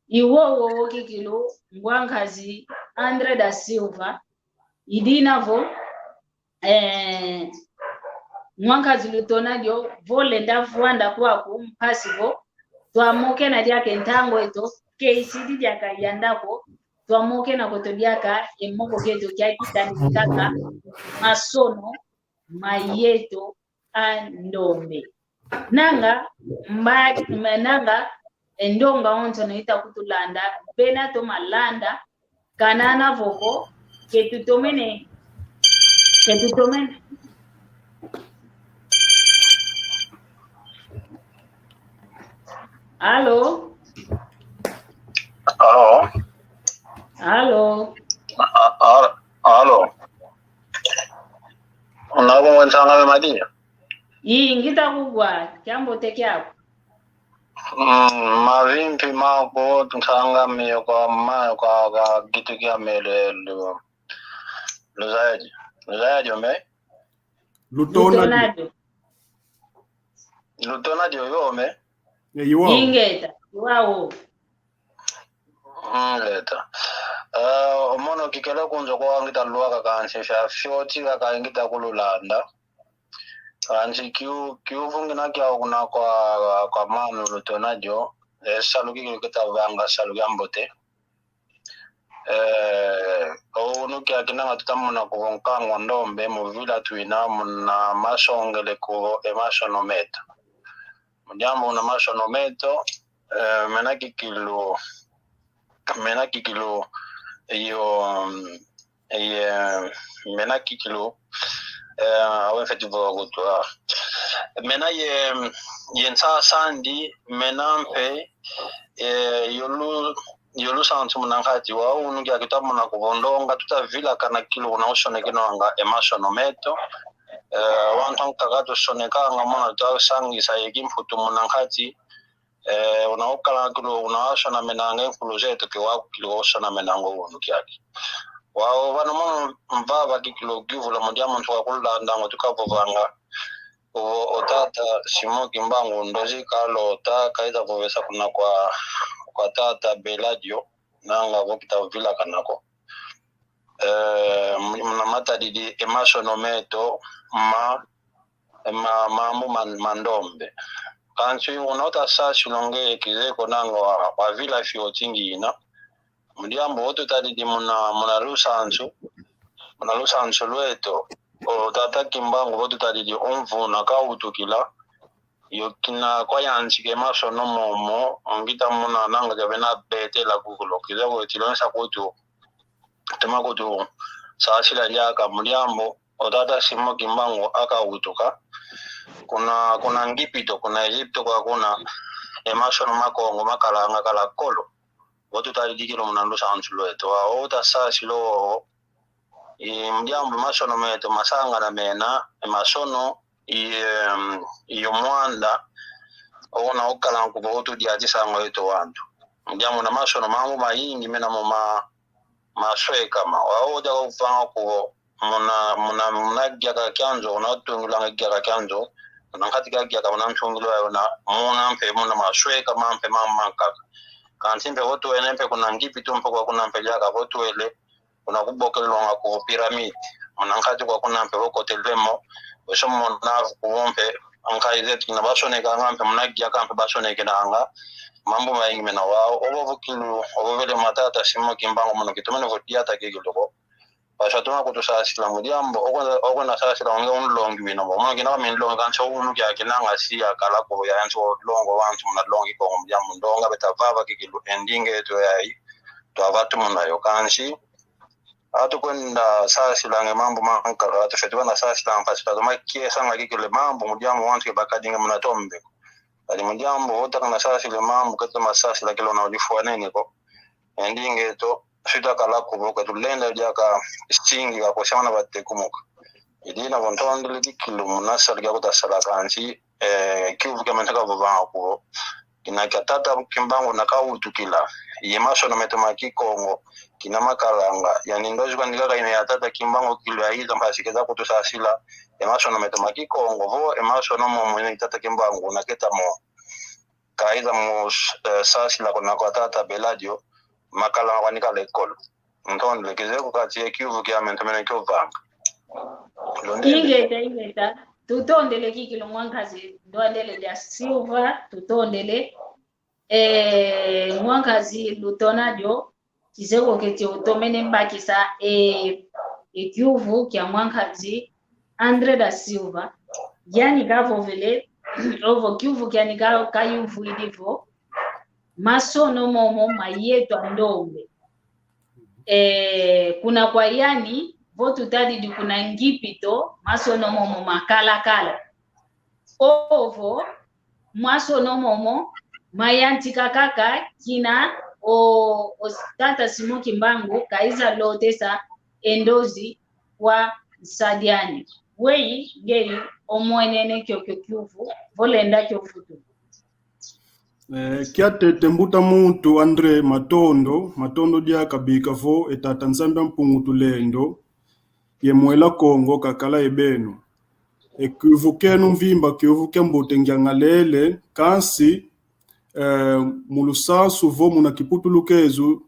iwowo kikilu ngwankazi Andre da Silva idinavo ngwankazi lutonadio volenda vuanda kwaku mpasivo twamoke na diake ntango eto keisidi diaka yandako twamoke na koto diaka emoko keto kya kitandikaka masono mayeto andombe nanga nanga endonga onto naita kutulanda bena to malanda kanana voko ketutomene Allo Unako mwenzanga we madini? Ngita kugwa Kiambote kyako. Mavimpi mako ntanga miyo kwa mayo kwa kitu kia mele luzayaji ome? Lutonadio yo ome? Ingeta wao. Ngeta omono kikele kunzo kwa ngita luwaka kansisha fyoti kaka ngita kululanda anzi kiuvungina kia kuna kwa manu lutonadio saluki kita vanga saluki Ambote onu kia kinanga tutamuna kuvonkangwa ndombe muvila tuina muna masongele ku emasonometo mujambo una masonometo menaki kilo iyo menaki kilo awe fetivo gutwa mena yensa sandi menampe yolu santu munangati wa unu ya kitamuna kubondonga tutavila kana kilo unaoshonekeno anga emasonometo wantu kagato sonekanga mona tawasangisa yekimfutu munangati unaokala kilo unaashona menange kuluzeto kwa kilo oshona menango unu kyaki wao bana mo mvava kilo givula modiamo ntwa kulanda ngo tukavovanga otata simoki mbangu ndozi kalo ta kaida povesa kuna kwa tata Beladio nanga vokita vila kanako muna matadidi emasonometo mambo mandombe kansi unota sasi longe kizeko nanga wa vila fiotingina mudiambo wotu tadidi muna lusansu lweto o tata kimbango wotu tadidi umvuna kautukila yokina kwa yansi ke masono momo ngita muna nanga jabena bete la kukulo kizeko tilonsa kutu tema kutu sasila liaka mudiambo o tata simo kimbango akautuka kuna ngipito kuna Egypto kwa kuna emasono makongo makalanga kala kolo wotu talidikilo munandu sansulo eto wa ota sasilo mdiambo masono meto masanga na mena emasono iyo mwanda ona okala nkubo wotu diati sango eto wantu mdiambo na masono mamu mayingi mena masweka ma wa oja kufanga kubo muna gyaka kyanzo unatungulanga gyaka kyanzo unankatika gyaka unamchungilo na muna masweka mampe mamakaka kansimpe votu enempe kuna ngipi tumpe kwa kuna mpelaka votu ele kuna kubokelonga ku piramidi munankati kwa kuna mpe voko telemo osomo na kuompe ankaize tina basone kangampe munagia kampe basone kinanga mambo maingi mena wao obovukilu obovele matata simo kimbango muno kitumene votiata kigiloko pashatuma kutusasila mudiambo okona sasila onge unlongi wino muno kina minlongi kanso unu kya kinanga siya kala ko ya nso longo wantu muna longi ko mudiambo ndonga betavava kigilu endinge to yai to avatu muna yo kansi atu kwenda sasila nge mambo mankara atu fetwa na sasila mpasita to makie sanga kigile mambo mudiambo wantu bakadinga muna tombe ali mudiambo otaka na sasila mambo kata masasila kilo na ulifua nene ko endinge to sita kala kuboka tulenda jaka stingi ka koshana batte kumuka idina bontondele dikilo munasal ga kutasala kansi kivuga mantaka baba ko inakatata kimbango nakautukila yemasho na metomaki kongo kina makalanga yani ndozi kwa ndika ina yatata kimbango kilo aiza mpashikeza kutusasila yemasho na metomaki kongo vo yemasho no momo ina itata kimbango naketa mo kaiza mo sasila kuna kwa tata beladio makala wanika lekolo ntonde lekizeko kati ekivu kya mentomene kyovanga ingeta tutondele kikilo mwankazi ndwandele ya silva tutondele mwankazi lutonajo kizeko keti utomene mbakisa ekivu kya mwankazi Andre da Silva yani gavo vele ovo kivu kya nigao kayuvu ilivo masono momo mayeto ndombe kuna kwa yani votu tadi kuna ngipito masono momo makala ovo masono momo mayantika kaka kina o tata Simo Kimbangu kaiza lotesa endozi wa sadiani wei geri omwenene kyokyokyuvu volenda kyofutu kia tete mbuta muntu Andre matondo dia kabika vo etata nzambe mpungutu lendo ye mwela Kongo kakala ebeno ekuvukenu mvimba kiuvuke mbute ngyangalele kansi mulusansu vo muna kiputulukezu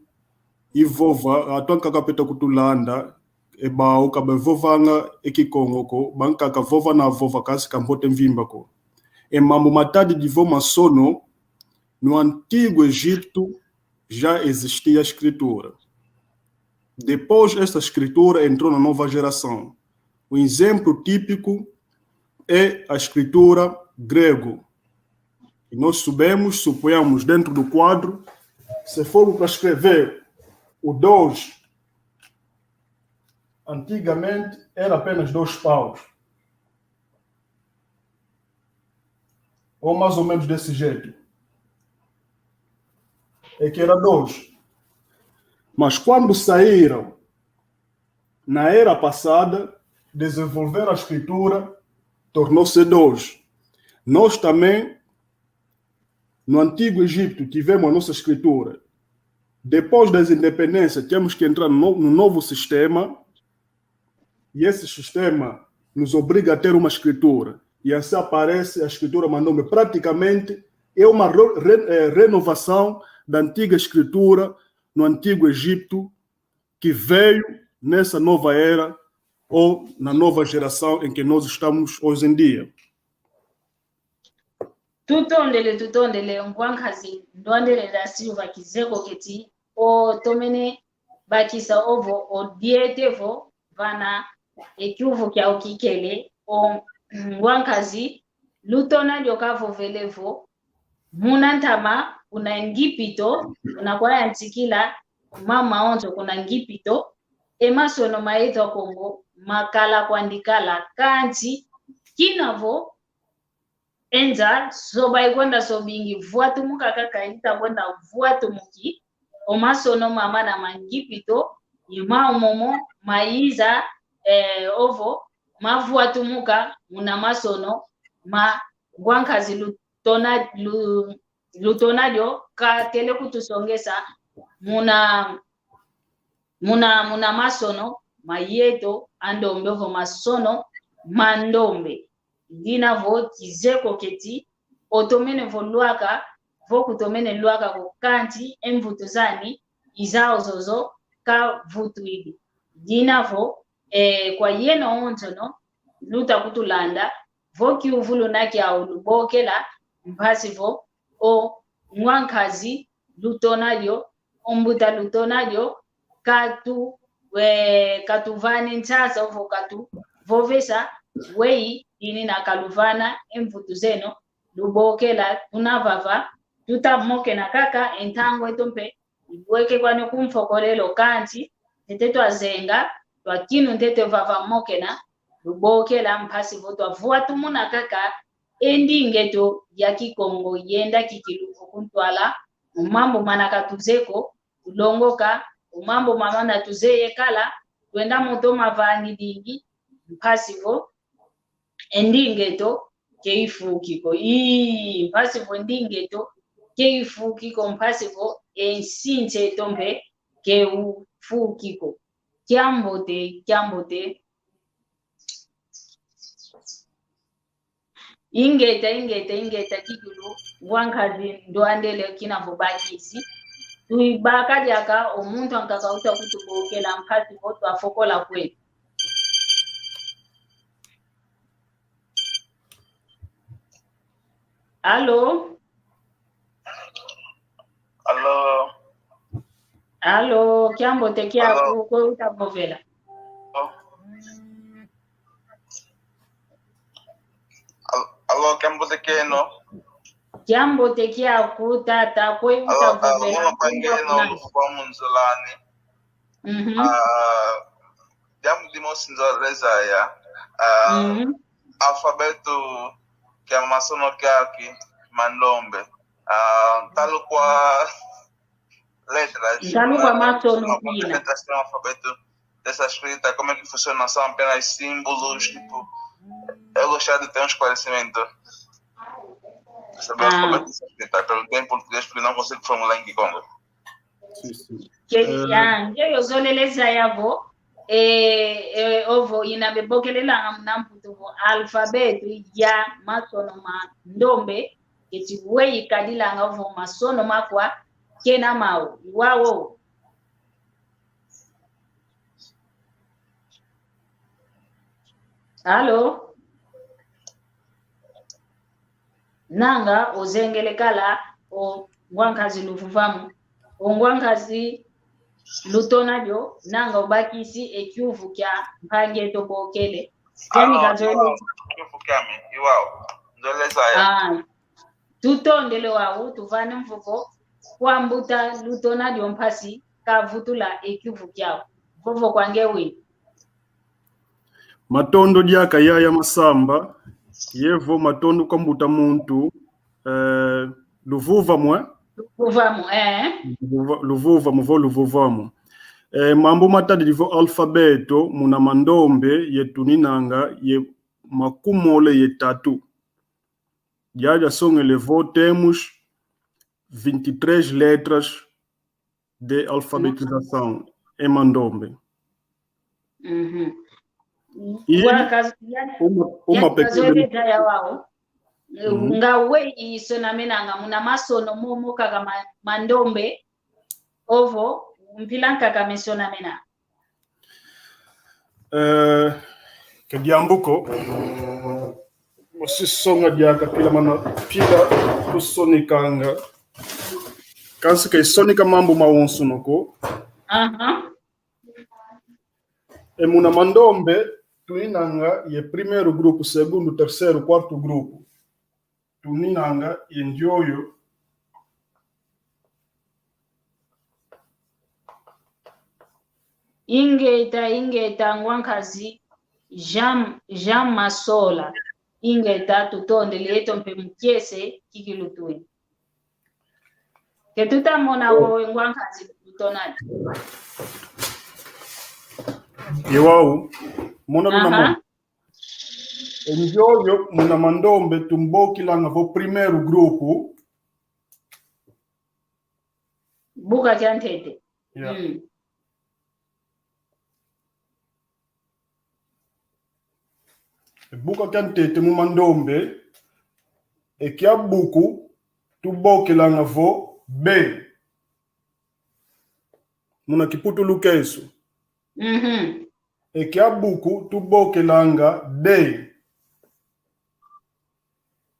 ivova atwanka kapeta kutulanda ebao kabevovanga ekikongo ko bankaka vova na vova kasi kambote mvimba ko mambo matadi divo masono. No Antigo Egito já existia a escritura. Depois esta escritura entrou na nova geração. O exemplo típico é a escritura grego. E nós suponhamos dentro do quadro, se for para escrever o 2, antigamente era apenas 2 paus. Ou mais ou menos desse jeito. É que era 2. Mas quando saíram, na era passada, desenvolver a escritura tornou-se 2. Nós também, no Antigo Egito, tivemos a nossa escritura. Depois das independências, temos que entrar no novo sistema, e esse sistema nos obriga a ter uma escritura. E assim aparece a escritura Mandombe. Praticamente é uma renovação da antiga escritura no Antigo Egito que veio nessa nova era ou na nova geração em que nós estamos hoje em dia? tutondele nkwankazi ndwandele da silva kizeko keti o tomene bakisa ovo o dietevo vana ekyuvu kya ukikele o nkwankazi lutona lyokavo velevo muna ntama kuna ngipito kuna kwa yantikila mama onzo kuna ngipito emasono maitho kongo makala kwandikala kanti kinavo enza soba ikwenda sobingi vuatu muka kaka ita kwenda vuatu muki omasono mama na mangipito ima momo maiza ovo mavuatu muka muna masono ma gwankazi lutonadyo ka tele kutusongesa muna masono mayeto andombe ovo masono mandombe dina vo kizeko keti otomene vo luaka vo kutomene luaka ko kanti emvutuzani izao zozo ka vutu ibi dina vo kwa yena ontono luta kutulanda vo kiuvulu naki au lubokela mpasi vo o nwankazi lutonadyo ombuta lutonadyo katuvani ntasa ovo katu vovesa wei ini na kaluvana emvutu zeno lubokela tunavava tutamoke na kaka entango etompe ibweke kwani kumfokolelo kanti tete twazenga twakinu ntete vava mokena lubokela mpasi votwa vua tumuna kaka endingeto ya kikongo yenda kikiluvu kuntwala umambo manaka tuzeko ulongoka umambo mamana tuzeye kala twenda moto mavani dingi mpasi vo endingeto keifukiko mpasivo ndingeto keifukiko mpasivo ensinche tombe keufukiko kyambote ingeta kikulu wankazi ndwandele kinavo bakisi tuibaka jaka omuntu ankakauta kutubokela mpasivo twafokola kwetu. Allo, kiambo tekia kwa utabovela. Allo, kiambo tekia no? Kiambo tekia kutata kwa utabovela. Allo, pangeno kwa munzolani. Jamu dimosinzo rezaya. Alfabeto que masono kaki mandombe talo kwa letras masono pina letras do alfabeto dessa escrita, como é que funciona, são apenas símbolos, tipo eu gostaria de ter um esclarecimento sobre o alfabeto dessa escrita, pelo que em português porque não consigo formular em Kikongo. Eu sou leleza yavo ovo inabebokelela mnamputu alfabeto ya masono mandombe eti wei kadila ovo masono makwa kena mau wawo Allo nanga ozengelekala o ngwankazi luvuvamu o ngwankazi lutonadyo nanga ubakisi ekyuvu kya mpange tobokele teni kazoele ekyuvu kyame iwao ndoleza ya tutondele wawu tuvane mvuko kwambuta lutonadyo mpasi kavutula ekyuvu kyao vovo kwangewe matondo dyaka yaya masamba yevo matondo kwambuta muntu luvuva luvuvamu mambo matadi livo alfabeto muna mandombe yetuninanga ye makumole yetatu já são elevou temos 23 letras de alfabetização em mandombe. E uma pequena ngawe isona menanga muna masono momo kaga mandombe ovo Mpilanka kamesiona mena. Kadiambuko. Wasisonga diaka pila mana pila kusonikanga. Kansi kay sonika mambo mawonsu noko. Muna mandombe tuninanga ye primeiro grupo, segundo, terceiro, quarto grupo. Tuninanga ye ndioyo ingeta ngwankazi Jean Masola ingeta tutonde leto mpe mkiese kikilutwe ketutamona wowe ngwankazi tutonani Iwau muna luna ndioyo muna mandombe tumbokilanga vo primeiro grupo buka chantete. Buka kantete mu mandombe ekia buku tubokelanga vo B muna kiputu lukeso. Ekia buku tubokelanga D.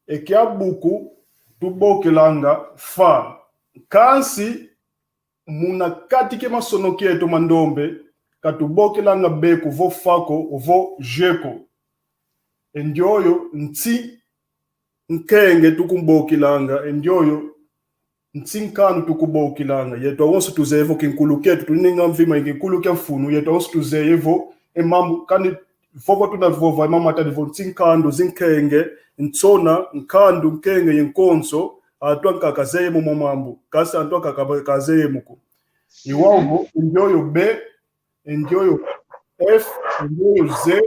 Ekia buku tubokelanga Fa. Kansi muna katike masono kieto mandombe katubokelanga B ku vo Fako vo Jeko. Endioyo nti nkenge tukumbokilanga endioyo nti nkanu tukubokilanga yeto awonso tuzevo kinkuluketu tuninga mvima inkuluke mfunu yeto awonso tuzevo emambu kandi vovo tunavova emama atadivo nti nkando zinkenge ntsona nkando nkenge yenkonso atwa nkakazeye mu mamambu kasi atwa kakazeye muko iwawo endioyo B endioyo F endioyo Z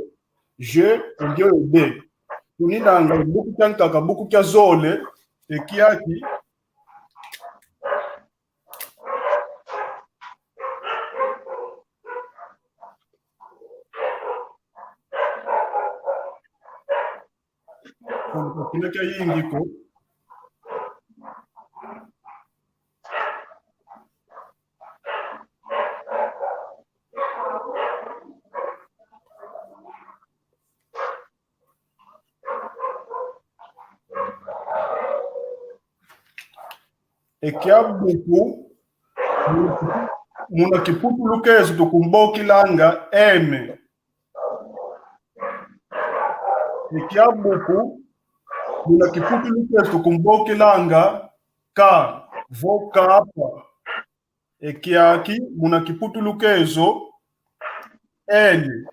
G endioyo D. Tuninanga buku kyankaka buku kya zole ekiaki kinaka yingiko ekia buku muna kiputu lukeso tukumbokilanga M. Ekia buku muna kiputu lukeso tukumbokilanga K. Vo Kapa. Ekiaki muna kiputu lukeso L.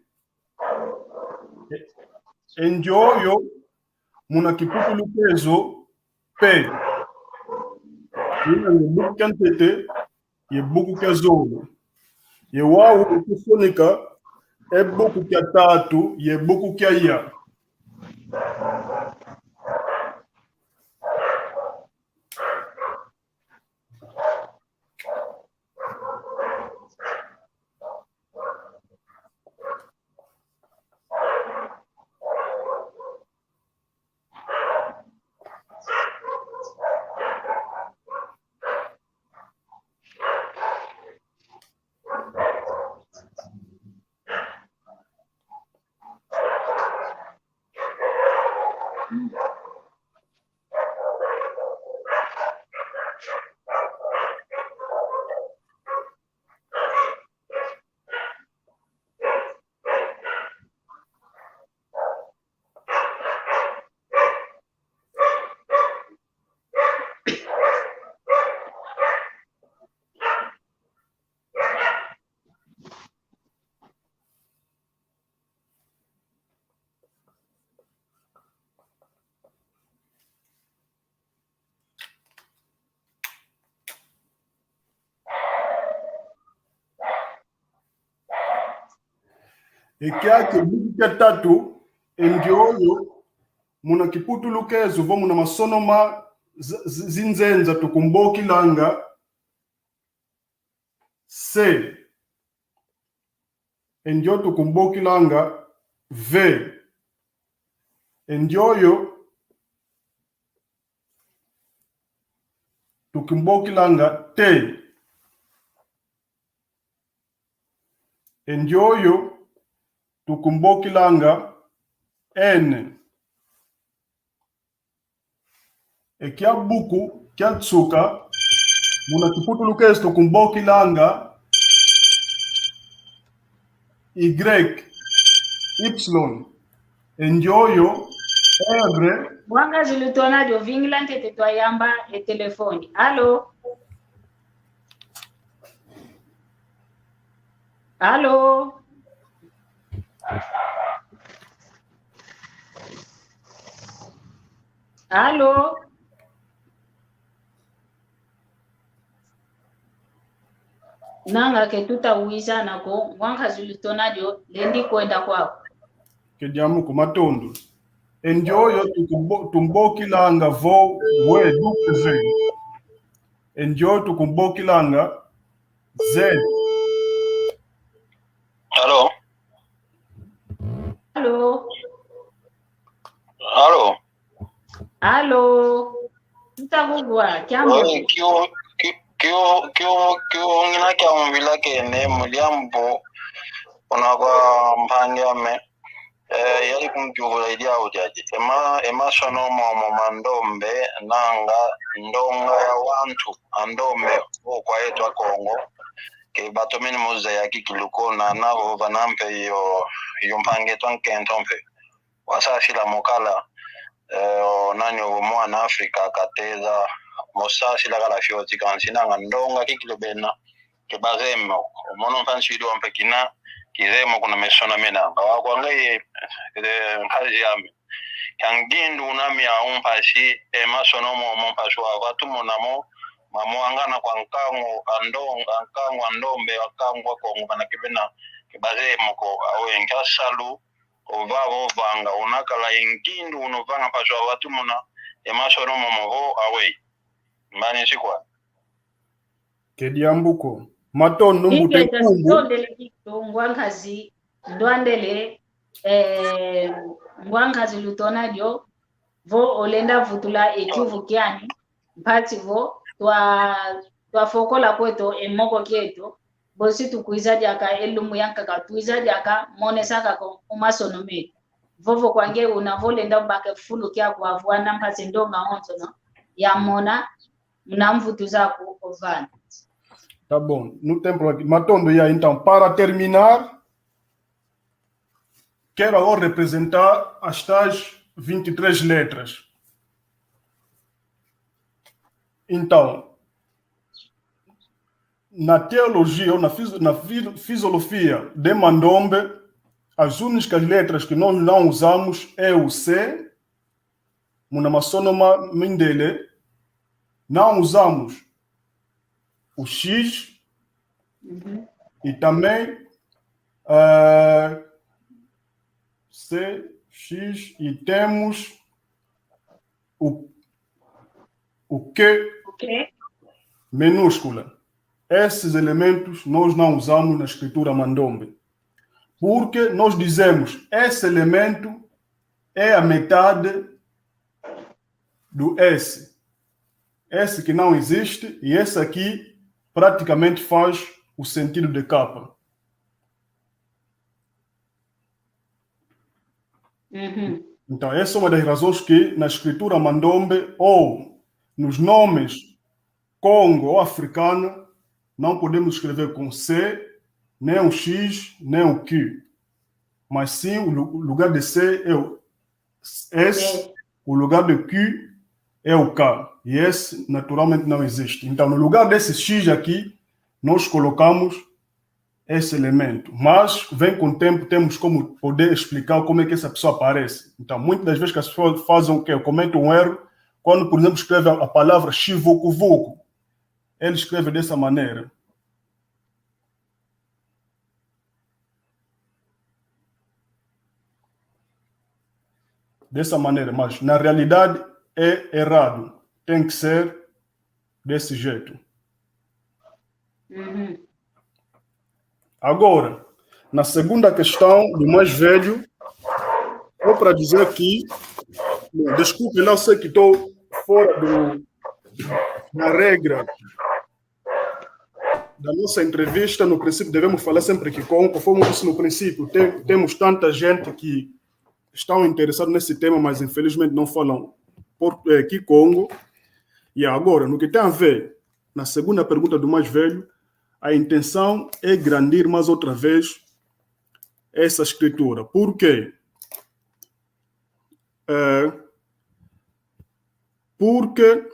Enjoyo muna kiputu lukeso P. Ye buku kantete ye buku kya zolo ye wawu ukusonika e buku kya tatu ye buku kya ya ekiaki buku kya tatu endioyo muna kiputu lukeso vo muna masonoma zinzenza tukumbokilanga C. Endio tukumbokilanga V. Endioyo tukumbokilanga T. Enjoyo tukumbokilanga N. E kia buku, kia tsuka, muna kiputulukesto tukumbokilanga Y, Y. Enjoyo R. Mwanga zilutona dio vingila ntete twayamba e telefoni. Allo? Allo? Allo? Nanga ke tutawiza nako mwanga zilutona dio lendi kwenda kwao. Kediamu kumatondo. Enjoyo tukumbokilanga vo we duke. Enjoyo tukumbokilanga Z. Allo? Allo? Allo? Allo? Tutakugwa, kiambo. Oi, kio ngina kia mvila kene muliambo unakwa mpangame yali kumjugula idia ujaji ema sono momo mandombe nanga ndonga ya wantu andombe kwa yetu wa Kongo ke batomini muza ya kikiluko na navo vanampe yo mpange tonkentompe wasashi la mokala nani mwana Afrika kateza mosashi la kala fioti kansina ndonga kikilobena ke bazemo mono fanshi do ampekina kiremo kuna mesona mena kwa ngai kazi yame kangindu nami ya umpashi emasono mo mpashi wa watu monamo mamuangana kwa nkango andombe akango kwa ngana kibena kibazemo ko awe nkasalu ovavo vanga unakala ingindu unovanga mpashi wa watu mona emasono mo awe mbani sikwa Kediambuko matondo mutekungu ndele kito ngwangazi ndwandele ngwangazi lutona dio vo olenda vutula ekivu kiani mpati vo twa fokola kweto emoko kieto bosi tukuiza jaka elumu yankaka tuiza jaka monesaka ko umasono me vovo kwange unavolenda mbake fulu kia kwa vuana mpati ndonga onto no ya mona mnamvutu zako ovana. Tá bom. No tempo aqui, Matondo, então, para terminar, quero agora representar as tais 23 letras. Então, na teologia ou na fisiologia de Mandombe, as únicas letras que nós não usamos é o C, Munamasonoma Mindele, não usamos o X e também C, X e temos o Q minúscula. Esses elementos nós não usamos na escritura Mandombe. Porque nós dizemos esse elemento é a metade do S. Esse que não existe e esse aqui praticamente faz o sentido de capa. Então, essa é uma das razões que na escritura Mandombe ou nos nomes Congo ou africano não podemos escrever com C, nem o X, nem o Q. Mas sim, o lugar de C é o S, o lugar de Q é o K. E esse naturalmente não existe. Então, no lugar desse X aqui, nós colocamos esse elemento. Mas, vem com o tempo, temos como poder explicar como é que essa pessoa aparece. Então, muitas das vezes que as pessoas fazem o quê? Cometem um erro quando, por exemplo, escreve a palavra Chivucuvuco. Ele escreve dessa maneira. Dessa maneira, mas na realidade é errado. Tem que ser desse jeito. Agora, na segunda questão do mais velho, só para dizer que, desculpe, não sei que estou fora da regra da nossa entrevista, no princípio, devemos falar sempre que, conforme eu disse no princípio, temos tanta gente que estão interessados nesse tema, mas infelizmente não falam Kikongo. E agora, no que tem a ver, na segunda pergunta do mais velho, a intenção é grandir mais outra vez essa escritura. Por quê? Porque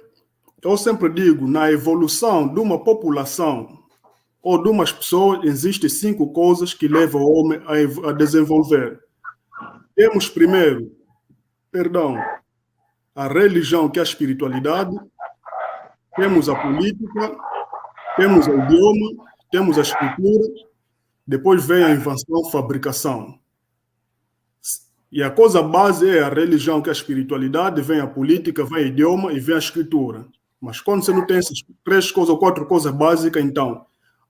eu sempre digo, na evolução de uma população ou de umas pessoas, existem 5 coisas que levam o homem a desenvolver. Temos primeiro, a religião, que é a espiritualidade, temos a política, temos o idioma, temos a escritura, depois vem a invenção, a fabricação. E a coisa base é a religião, que é a espiritualidade, vem a política, vem o idioma e vem a escritura. Mas quando você não tem essas 3 coisas ou 4 coisas básicas, então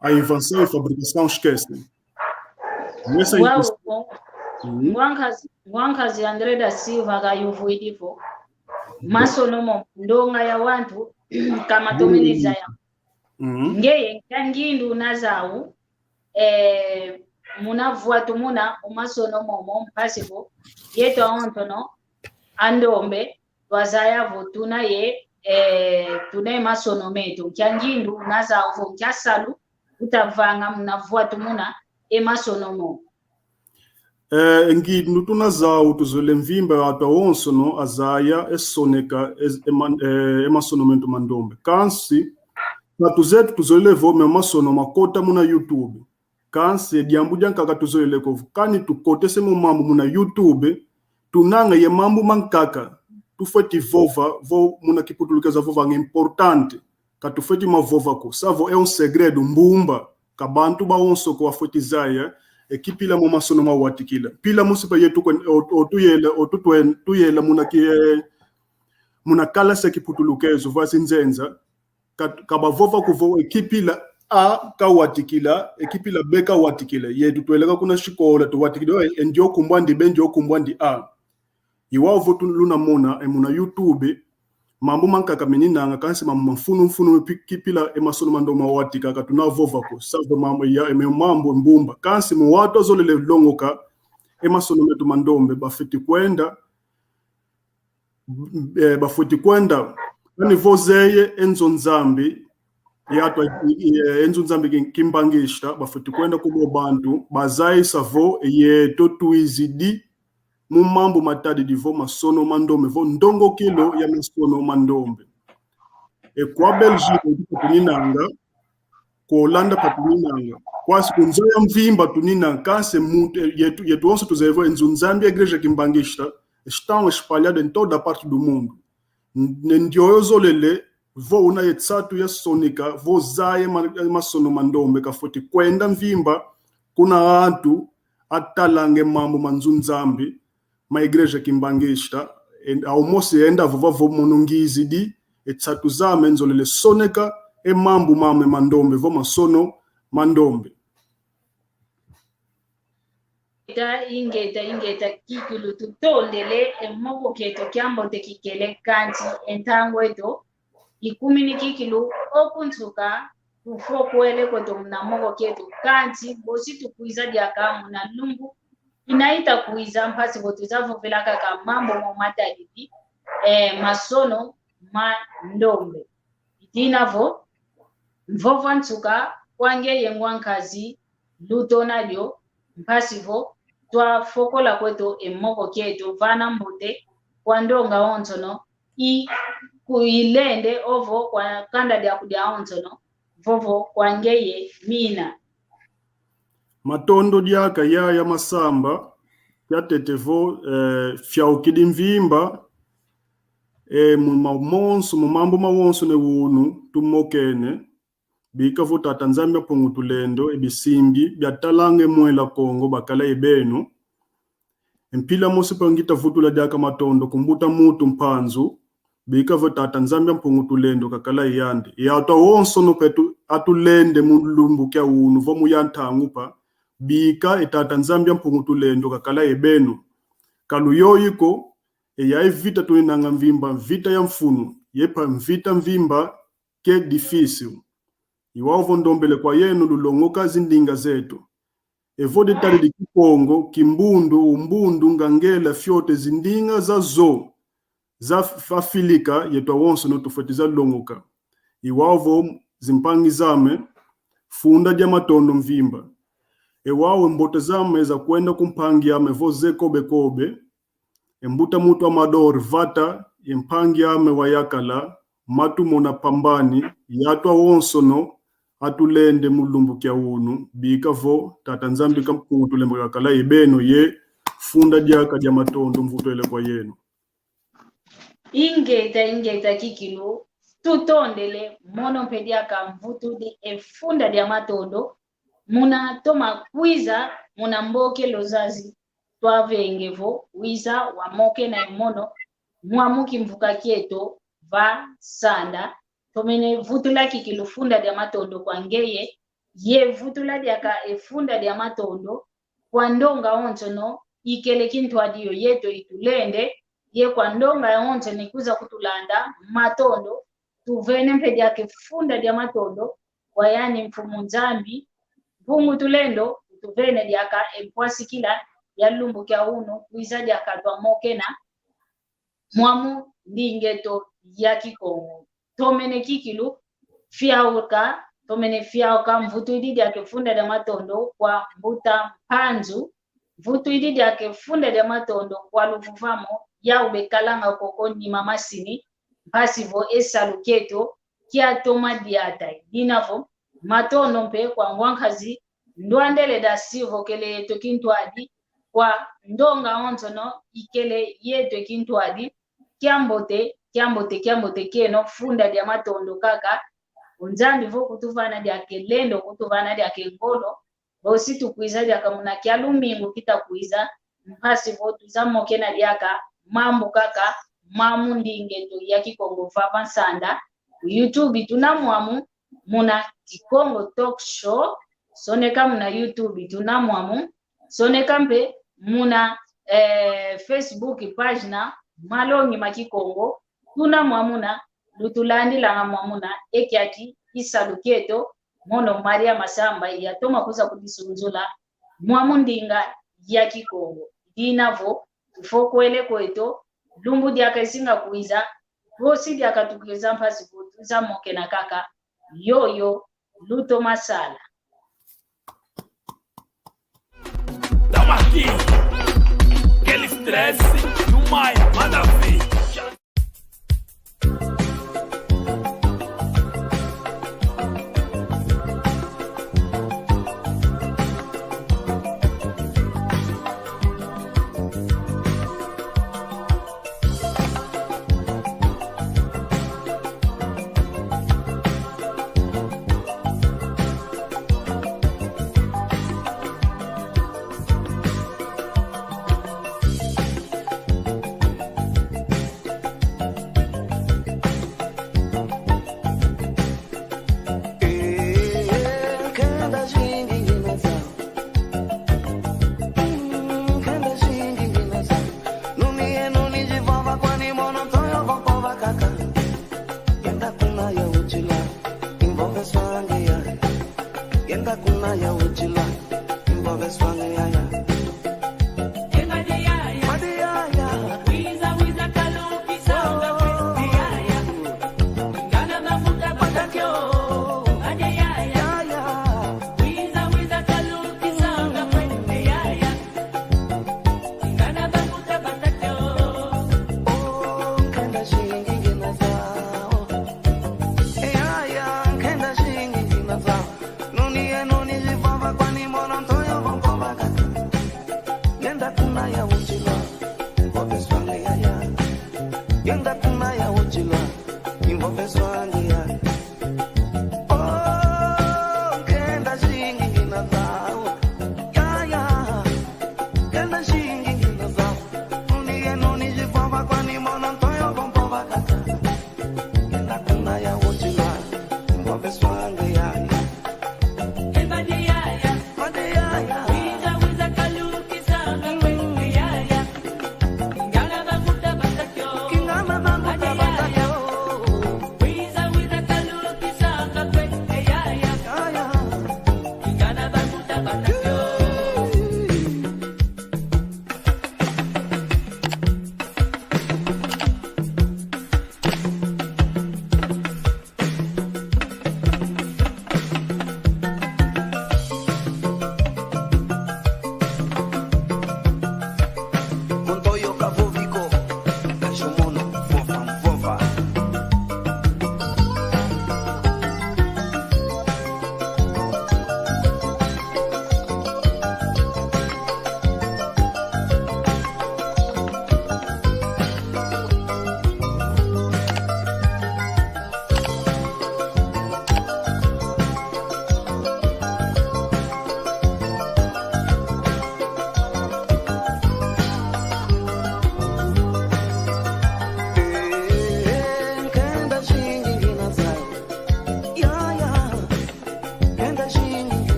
a invenção e a fabricação esquecem. Wankazi André da Silva gayuvuidivo masonomo ndonga ya wantu kama tomeniza ya ngeye ngangindu nazau munavua tumuna umasonomo mpasivo yeto ontono andombe wazayavo tunaye tunaye masonometo kyangindu nazau kyasalu utavanga munavua tumuna emasonomo Ngidu tunazau tuzole mvimba ata onso no azaya esoneka emasonomento mandombe kansi na tuzetu tuzole vome masono makota muna YouTube kansi diambu jankaka tuzole ko kani tukote se mambo muna YouTube tunanga ye mambo mankaka tufeti vova vo muna kiputulukeza vova importante katufeti mavova ko savo é segredo mbumba kabantu ba onso ko afotizaya ekipila mo masono mawatikila pila musipa yetu tuyela muna kala se kiputulukezo vasinzenza kabavova kuvo ekipila a kawatikila ekipila b kawatikila yetu tueleka kuna shikola tuwatikila ndio kumbwandi b ndio kumbwandi a iwavo tuluna muna YouTube mambo mankaka meninanga kansi mambo mfunu kipila emasono mando mawatika katunavova ko savo mambo ya mambo mbumba kansi muwato zolele longoka emasono metu mandombe bafiti kwenda ani vozeye enzonzambi yatwa enzonzambi kimbangishta bafiti kwenda kubo bantu bazai savo ye totuizidi mumambo matadi divo masono mandombe vo ndongo kilo ya masono mandombe kwa Belgique tuninanga kwa Holanda tuninanga kwa sikunzo ya mvimba tuninanga kase yetu onso tuzevo enzunzambi a igreja kimbangista estão espalhados em toda a parte do mundo ndio zolele vo una yetsatu ya sonika vo zaye masono mandombe kafoti kwenda mvimba kuna antu atalange mambo manzunzambi ma igreja kimbangista almoço enda vovavo monongizi di etsatu zame nzolele soneka mambo mame mandombe vo masono mandombe ingeta kikulu tutondele mogo keto kyambo tekikele kanti entango eto ikumini kikilu okuntuka ufokwele koto mna mogo keto kanti bosi tukuiza diaka muna lumbu inaita kuiza mpasi votuzavo velaka ka mambo momatalibi masono mandombe itinavo mvovo ntuka kwange yengwankazi lutonalyo mpasi vo twa fokola kweto emoko keto vana mbute kwa ndonga ontono kuilende ovo kwa kanda dia kudia ontono vovo kwangeye mina matondo diaka ya masamba yatetevo fyaukidi mvimba mumambo mawonso ne wunu tumokene bika vota Tanzania pongu tulendo ebisimbi byatalange mwela Kongo bakala ebenu mpila mosi pangita vutula diaka matondo kumbuta mutu mpanzu bika vota Tanzania pongu tulendo kakala yande ya to wonso no petu atulende mulumbu kya wunu vo muyantangu pa bika etata Nzambia mpungu tulendo kakala ebenu kalu yoyiko ya evita tuninanga mvimba vita ya mfunu yepa mvita mvimba ke difícil iwavo ndombele kwa yenu lulongoka zindinga zetu. Evode tali di kipongo, kimbundu, umbundu, ngangela, fyote zindinga za zo, za fafilika yetwa wonso no tufetiza longoka. Iwavo zimpangi zame, funda dia matondo mvimba. Ewawe mbote zame za kwenda kumpangi ame voze kobe kobe. Embuta mutu amador vata, impangi ame wayakala, matu mona pambani, yatwa wonso no, atulende mulumbu kia unu, bika vo, tatanzambi kampungu tulembe wakala ibeno ye, funda diaka dia matondo mvuto ele kwa yenu. Ingeta kikilu, tutondele mono pediaka mvuto di funda dia matondo, muna toma kwiza, muna mboke lozazi, twavengevo, wiza, wamoke na mono, muamuki mvuka kieto, va, sanda, tomene vutula kikilu funda dia matondo kwa ngeye, ye vutula diaka funda dia matondo, kwa ndonga onto no, ikele kintu adio yeto itulende, ye kwa ndonga onto ni kuza kutulanda, matondo, tuvene mpediake funda dia matondo, kwa yani mfumu nzambi, Pungu tulendo, tuvene diaka empwasi kila ya lumbu kia unu, wiza diaka twa mokena, muamu ndingeto ya kikongo. Tomene kikilu, tomene fiauka, mvutu ididi ya kefunda de matondo kwa mbuta panzu, mvutu ididi ya kefunda de matondo kwa luvuvamo, ya ubekalanga koko ni mamasini, pasivo esa luketo, kia toma diatai. Dinavo, matondo mpe kwa ngwankazi, ndwandele da sivo kele yeto kintuadi, kwa ndonga ontono, ikele yeto kintuadi, kiambote keno funda dia matondo kaka, unzambi vo kutuvana dia kelendo, kutuvana dia kengolo, bosi tukuiza dia kamuna kia lumingu kita kuiza, mpasi vo tuzamo kena diaka, mambo kaka, mamu ndingeto ya kikongo fapa sanda, YouTube tunamuamu, muna Kikongo Talk Show, soneka muna YouTube tunamuamu, soneka mpe muna Facebook page na malongi makikongo, tunamuamuna, lutulandi langa muamuna, ekiaki isaluketo, mono Maria Masamba, ya toma kuza kudisunzula, muamundinga ya kikongo. Dinavo, ufoko ele kweto, lumbu diaka isinga kuiza, vosi diaka tukiza mpasi kutuza moke na kaka, yoyo, luto masala. Tamo aqui, aquele estresse, no Maia, manda ver. Yenda kuna ya uchila, imbo beswangi ya